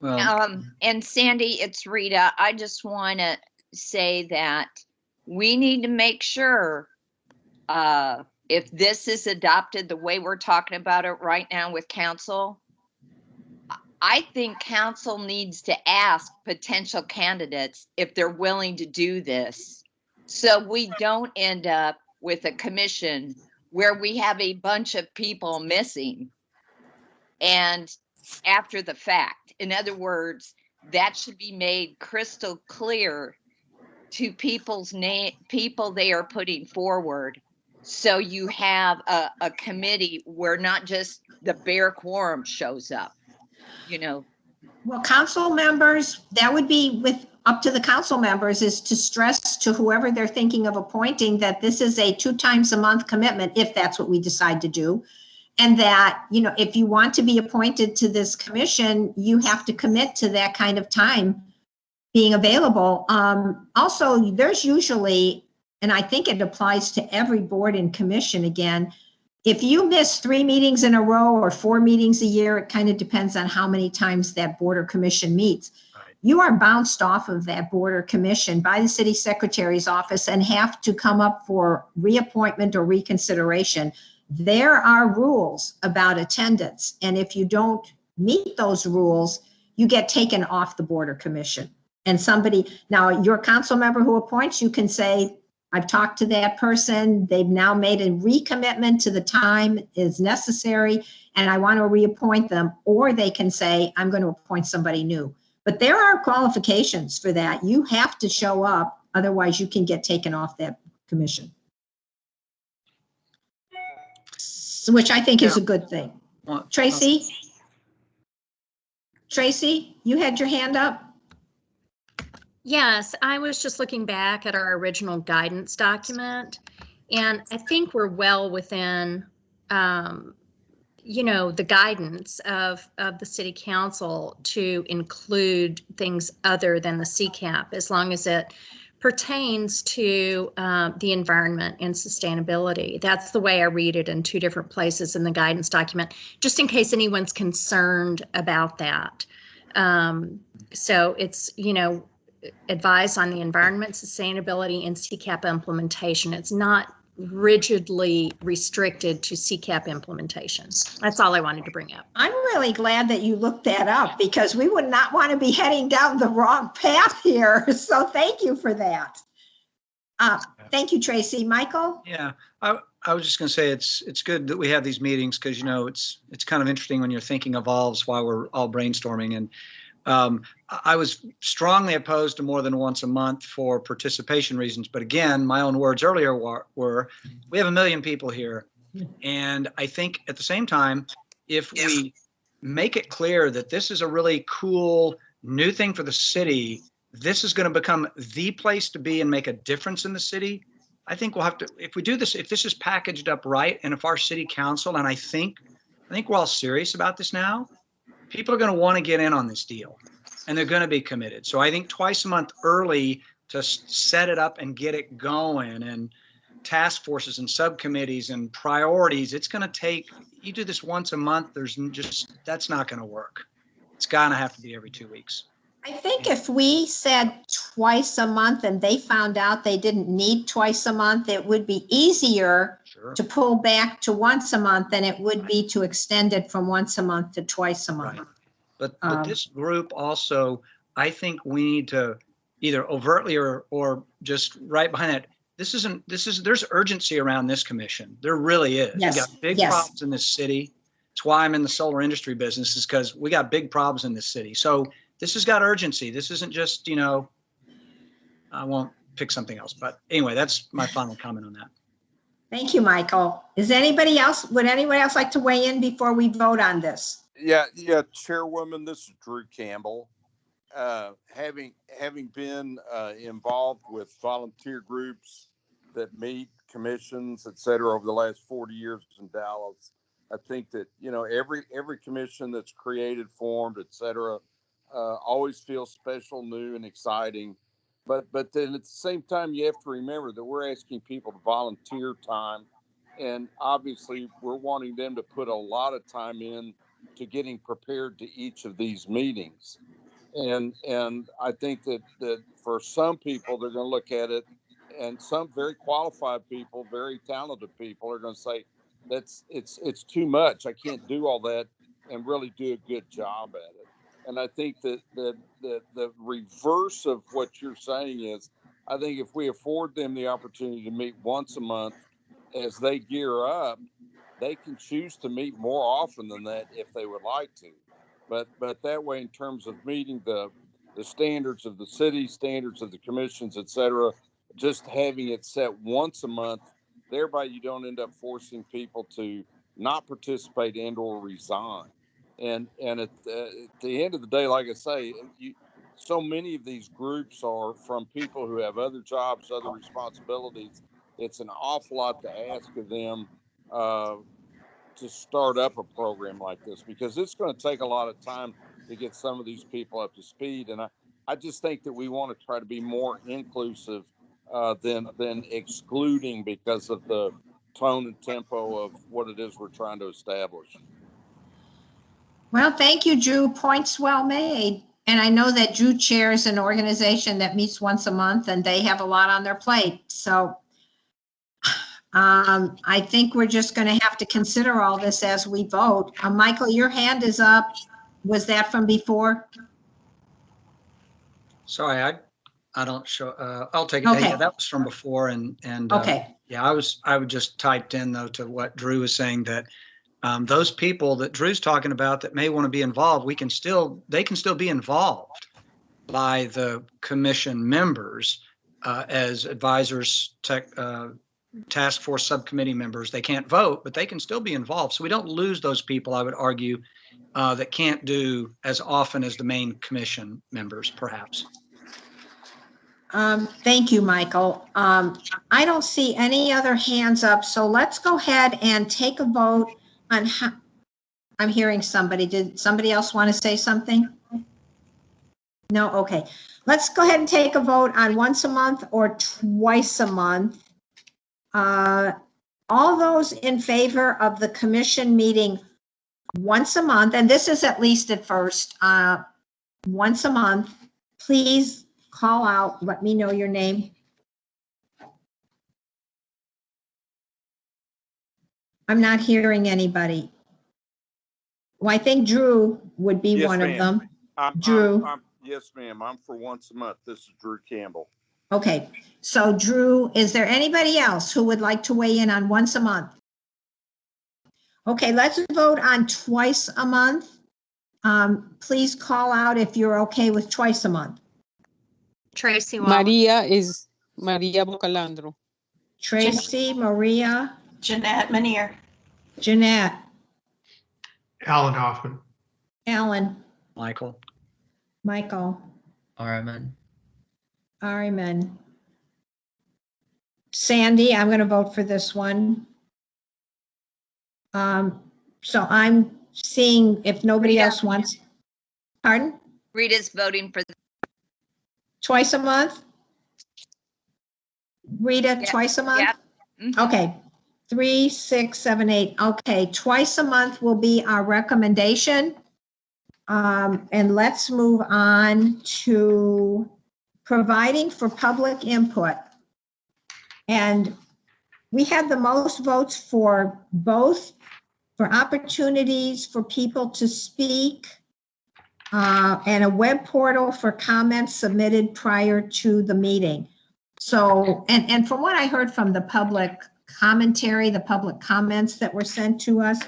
Well, And Sandy, it's Rita. I just want to say that we need to make sure if this is adopted the way we're talking about it right now with council, I think council needs to ask potential candidates if they're willing to do this. So we don't end up with a commission where we have a bunch of people missing and after the fact. In other words, that should be made crystal clear to people they are putting forward. So you have a committee where not just the bare quorum shows up, you know. Well, council members, that would be up to the council members, is to stress to whoever they're thinking of appointing that this is a 2 times a month commitment, if that's what we decide to do. And that, you know, if you want to be appointed to this commission, you have to commit to that kind of time being available. Also, there's usually, and I think it applies to every board and commission again, if you miss 3 meetings in a row or 4 meetings a year, it kind of depends on how many times that board or commission meets. Right. You are bounced off of that board or commission by the city secretary's office and have to come up for reappointment or reconsideration. There are rules about attendance, and if you don't meet those rules, you get taken off the board or commission. And now your council member who appoints, you can say, I've talked to that person, they've now made a recommitment to the time is necessary, and I want to reappoint them. Or they can say, I'm going to appoint somebody new. But there are qualifications for that. You have to show up, otherwise you can get taken off that commission. Which I think is a good thing. Tracy? Tracy, you had your hand up? Yes, I was just looking back at our original guidance document, and I think we're well within, you know, the guidance of the city council to include things other than the CCAP, as long as it pertains to the environment and sustainability. That's the way I read it in 2 different places in the guidance document, just in case anyone's concerned about that. So it's, you know, advise on the environment, sustainability, and CCAP implementation. It's not rigidly restricted to CCAP implementation. That's all I wanted to bring up. I'm really glad that you looked that up, because we would not want to be heading down the wrong path here. So thank you for that. Thank you, Tracy. Michael? yeah, I was just going to say it's good that we have these meetings, because, you know, it's kind of interesting when your thinking evolves while we're all brainstorming. And I was strongly opposed to more than once a month for participation reasons. But again, my own words earlier were we have 1 million people here. And I think at the same time, if we make it clear that this is a really cool new thing for the city, this is going to become the place to be and make a difference in the city. I think we'll have to, if we do this, if this is packaged up right, and if our city council, and I think we're all serious about this now, people are going to want to get in on this deal, and they're going to be committed. So I think twice a month early to set it up and get it going, and task forces and subcommittees and priorities. It's going to take, you do this once a month, that's not going to work. It's going to have to be every 2 weeks. I think if we said twice a month and they found out they didn't need twice a month, it would be easier to pull back to once a month than it would be to extend it from once a month to twice a month. Right. But this group also, I think we need to either overtly or just right behind that. There's urgency around this commission. There really is. Yes. We got big problems in this city. That's why I'm in the solar industry business, is because we got big problems in this city. So this has got urgency. This isn't just, you know, I won't pick something else. But anyway, that's my final comment on that. Thank you, Michael. Would anyone else like to weigh in before we vote on this? Yeah, Chairwoman, this is Drew Campbell. Having been involved with volunteer groups that meet commissions, et cetera, over the last 40 years in Dallas, I think that, you know, every commission that's created, formed, et cetera, always feels special, new, and exciting. But then at the same time, you have to remember that we're asking people to volunteer time, and obviously we're wanting them to put a lot of time in to getting prepared to each of these meetings. And I think that for some people, they're going to look at it, and some very qualified people, very talented people are going to say, it's too much. I can't do all that and really do a good job at it. And I think that the reverse of what you're saying is, I think if we afford them the opportunity to meet once a month as they gear up, they can choose to meet more often than that if they would like to. But that way, in terms of meeting the standards of the city, standards of the commissions, et cetera, just having it set once a month, thereby you don't end up forcing people to not participate and or resign. And at the end of the day, like I say, so many of these groups are from people who have other jobs, other responsibilities. It's an awful lot to ask of them to start up a program like this, because it's going to take a lot of time to get some of these people up to speed. And I just think that we want to try to be more inclusive than excluding because of the tone and tempo of what it is we're trying to establish. Well, thank you, Drew. Points well made. And I know that Drew chairs an organization that meets once a month, and they have a lot on their plate. So I think we're just going to have to consider all this as we vote. Michael, your hand is up. Was that from before? Sorry, I don't show. I'll take it. Okay. Yeah, that was from before, and Okay. yeah, I would just typed in though to what Drew was saying, that those people that Drew's talking about that may want to be involved, they can still be involved by the commission members as advisors, task force subcommittee members. They can't vote, but they can still be involved. So we don't lose those people, I would argue, that can't do as often as the main commission members, perhaps. Thank you, Michael. I don't see any other hands up, so let's go ahead and take a vote on how. I'm hearing somebody. Did somebody else want to say something? No? Okay. Let's go ahead and take a vote on once a month or twice a month. All those in favor of the commission meeting once a month, and this is at least at first, once a month, please call out, let me know your name. I'm not hearing anybody. Well, I think Drew would be Yes, one of ma'am. them. Drew. Yes, ma'am. I'm for once a month. This is Drew Campbell. Okay, so Drew, is there anybody else who would like to weigh in on once a month? Okay, let's vote on twice a month. Please call out if you're okay with twice a month. Tracy Wallace. Maria Bocalandro. Tracy, Maria. Jeanette Manier. Jeanette. Alan Hoffman. Alan. Michael. Michael. Ariman. Ariman. Sandy, I'm going to vote for this one. So I'm seeing if nobody else wants. Pardon? Rita's voting for Twice a month? Rita, Yeah. twice a month? Yeah. Mhm. Okay. 3, 6, 7, 8. Okay, twice a month will be our recommendation. And let's move on to providing for public input. And we had the most votes for both, for opportunities for people to speak, and a web portal for comments submitted prior to the meeting. So, and from what I heard from the public commentary, the public comments that were sent to us,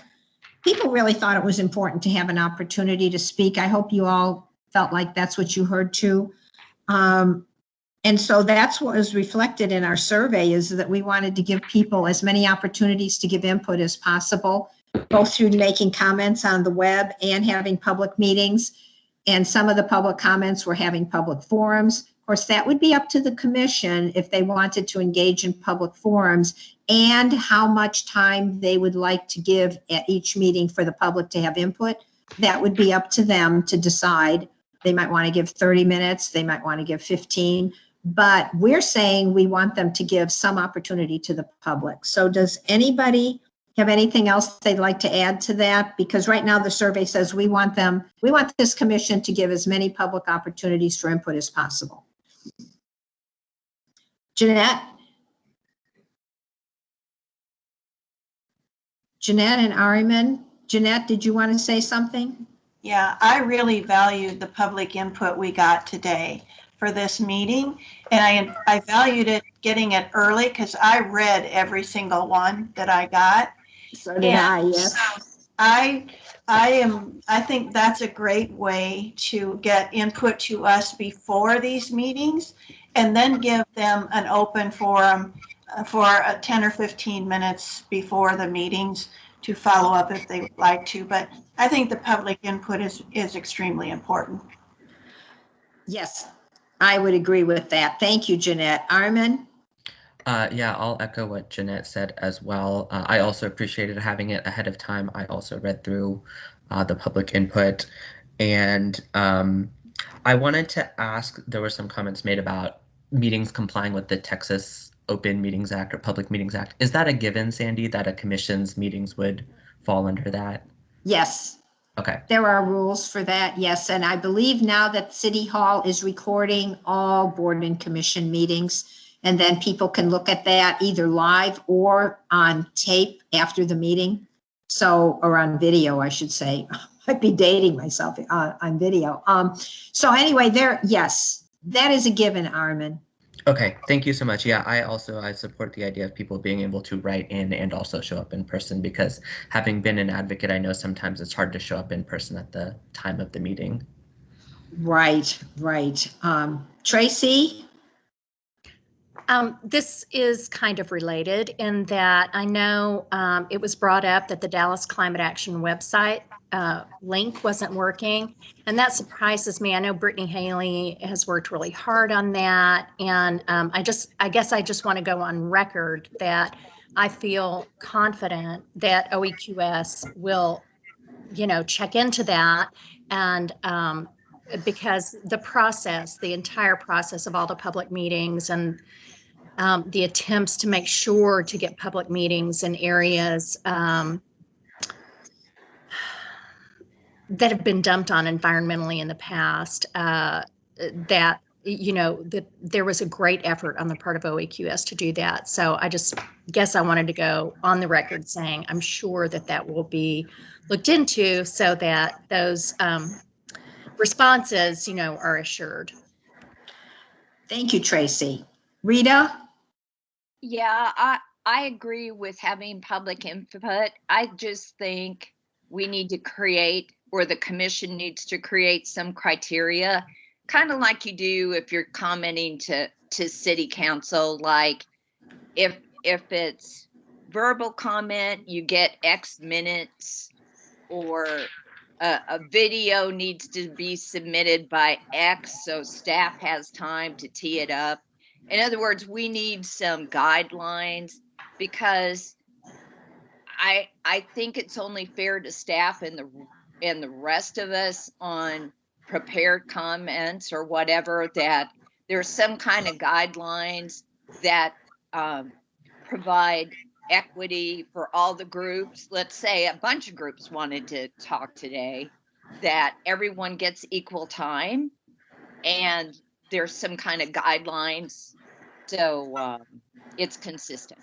people really thought it was important to have an opportunity to speak. I hope you all felt like that's what you heard too. And so that's what was reflected in our survey, is that we wanted to give people as many opportunities to give input as possible, both through making comments on the web and having public meetings. And some of the public comments were having public forums. Of course, that would be up to the commission if they wanted to engage in public forums, and how much time they would like to give at each meeting for the public to have input. That would be up to them to decide. They might want to give 30 minutes, they might want to give 15, but we're saying we want them to give some opportunity to the public. So does anybody have anything else they'd like to add to that? Because right now the survey says we want this commission to give as many public opportunities for input as possible. Jeanette? Jeanette and Ariman. Jeanette, did you want to say something? Yeah, I really valued the public input we got today for this meeting. And I valued it getting it early because I read every single one that I got. So did I, yes. I think that's a great way to get input to us before these meetings and then give them an open forum for 10 or 15 minutes before the meetings to follow up if they would like to. But I think the public input is extremely important. Yes, I would agree with that. Thank you, Jeanette. Armin? Yeah, I'll echo what Jeanette said as well. I also appreciated having it ahead of time. I also read through the public input, and I wanted to ask, there were some comments made about meetings complying with the Texas Open Meetings Act or Public Meetings Act. Is that a given, Sandy, that a commission's meetings would fall under that? Yes. Okay. There are rules for that, yes. And I believe now that City Hall is recording all board and commission meetings, and then people can look at that either live or on tape after the meeting. So, or on video, I should say. I'd be dating myself on video. So anyway, yes, that is a given, Armin. Okay, thank you so much. Yeah, I support the idea of people being able to write in and also show up in person, because having been an advocate, I know sometimes it's hard to show up in person at the time of the meeting. Right. Tracy? This is kind of related in that I know it was brought up that the Dallas Climate Action website link wasn't working, and that surprises me. I know Brittany Haley has worked really hard on that, and I guess I just want to go on record that I feel confident that OEQS will, check into that, and because the entire process of all the public meetings and the attempts to make sure to get public meetings in areas that have been dumped on environmentally in the past, that there was a great effort on the part of OEQS to do that. So I just guess I wanted to go on the record saying I'm sure that will be looked into so that those responses, are assured. Thank you, Tracy. Rita? Yeah, I agree with having public input. I just think we need to create, or the commission needs to create, some criteria, kind of like you do if you're commenting to city council. Like if it's verbal comment, you get X minutes, or a video needs to be submitted by X so staff has time to tee it up. In other words, we need some guidelines, because I think it's only fair to staff and the rest of us on prepared comments or whatever, that there's some kind of guidelines that provide equity for all the groups. Let's say a bunch of groups wanted to talk today, that everyone gets equal time, and there's some kind of guidelines, so it's consistent.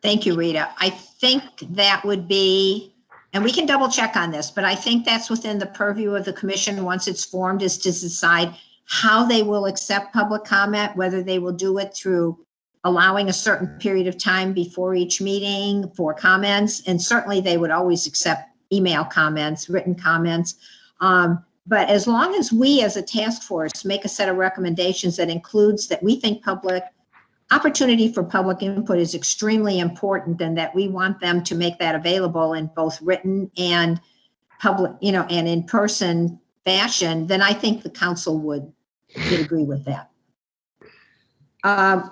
Thank you, Rita. I think that would be, and we can double check on this, but I think that's within the purview of the commission once it's formed, is to decide how they will accept public comment, whether they will do it through allowing a certain period of time before each meeting for comments. And certainly they would always accept email comments, written comments. But as long as we as a task force make a set of recommendations that includes that we think opportunity for public input is extremely important, and that we want them to make that available in both written and public, and in person fashion, then I think the council would agree with that.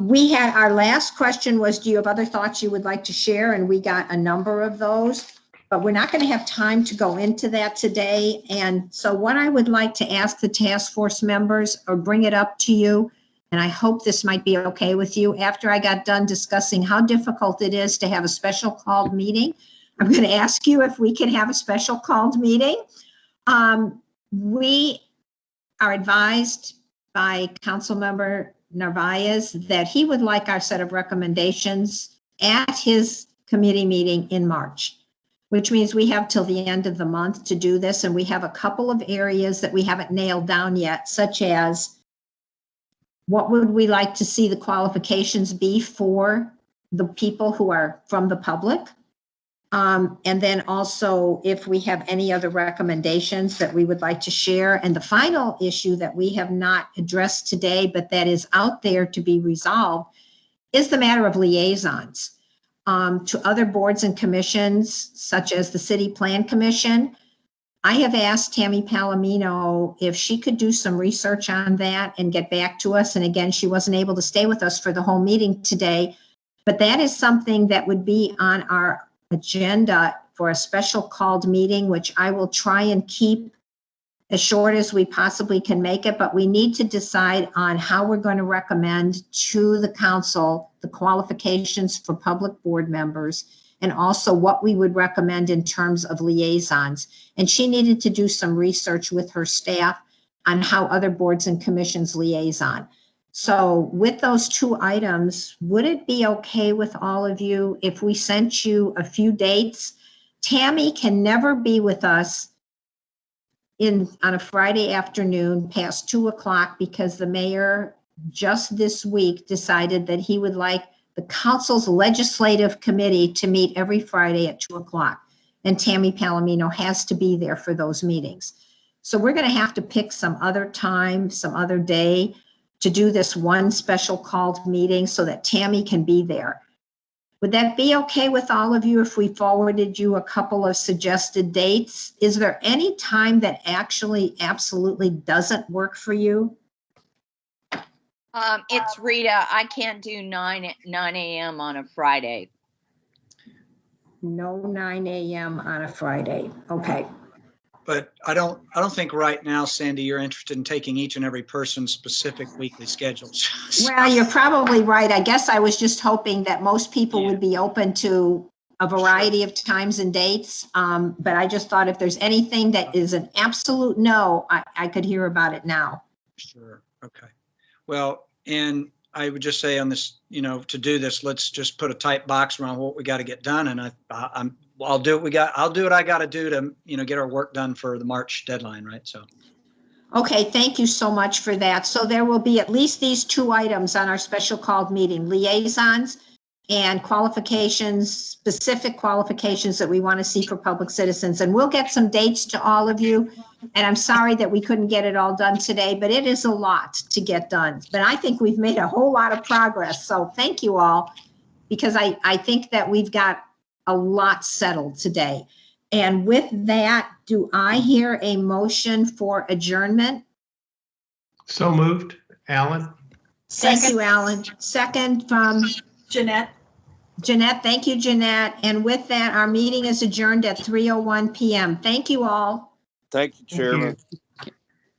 We had, our last question was, do you have other thoughts you would like to share? And we got a number of those. but we're not going to have time to go into that today. And so what I would like to ask the task force members, or bring it up to you, and I hope this might be okay with you, after I got done discussing how difficult it is to have a special called meeting, I'm going to ask you if we can have a special called meeting. We are advised by Councilmember Narvaez that he would like our set of recommendations at his committee meeting in March, which means we have till the end of the month to do this. And we have a couple of areas that we haven't nailed down yet, such as what would we like to see the qualifications be for the people who are from the public? And then also if we have any other recommendations that we would like to share. And the final issue that we have not addressed today, but that is out there to be resolved, is the matter of liaisons to other boards and commissions, such as the City Plan Commission. I have asked Tammy Palomino if she could do some research on that and get back to us. And again, she wasn't able to stay with us for the whole meeting today, but that is something that would be on our agenda for a special called meeting, which I will try and keep as short as we possibly can make it, but we need to decide on how we're going to recommend to the council the qualifications for public board members, and also what we would recommend in terms of liaisons. And she needed to do some research with her staff on how other boards and commissions liaison. So with those two items, would it be okay with all of you if we sent you a few dates? Tammy can never be with us on a Friday afternoon past 2 o'clock because the mayor just this week decided that he would like the council's legislative committee to meet every Friday at 2 o'clock. And Tammy Palomino has to be there for those meetings. So we're going to have to pick some other time, some other day to do this one special called meeting so that Tammy can be there. Would that be okay with all of you if we forwarded you a couple of suggested dates? Is there any time that actually absolutely doesn't work for you? It's Rita. I can't do 9 a.m. on a Friday. No 9 a.m. on a Friday. Okay. But I don't think right now, Sandy, you're interested in taking each and every person's specific weekly schedules. Well, you're probably right. I guess I was just hoping that most people would be open to a variety of times and dates. But I just thought if there's anything that is an absolute no, I could hear about it now. Sure. Okay. Well, and I would just say on this, to do this, let's just put a tight box around what we got to get done. And I'll do what I got to do to, get our work done for the March deadline, right? So. Okay, thank you so much for that. So there will be at least these two items on our special called meeting: liaisons and qualifications, specific qualifications that we want to see for public citizens. And we'll get some dates to all of you. And I'm sorry that we couldn't get it all done today, but it is a lot to get done. But I think we've made a whole lot of progress. So thank you all, because I think that we've got a lot settled today. And with that, do I hear a motion for adjournment? So moved. Alan? Thank you, Alan. Second from Jeanette. Jeanette. Thank you, Jeanette. And with that, our meeting is adjourned at 3:01 p.m. Thank you all. Thank you, Chairman.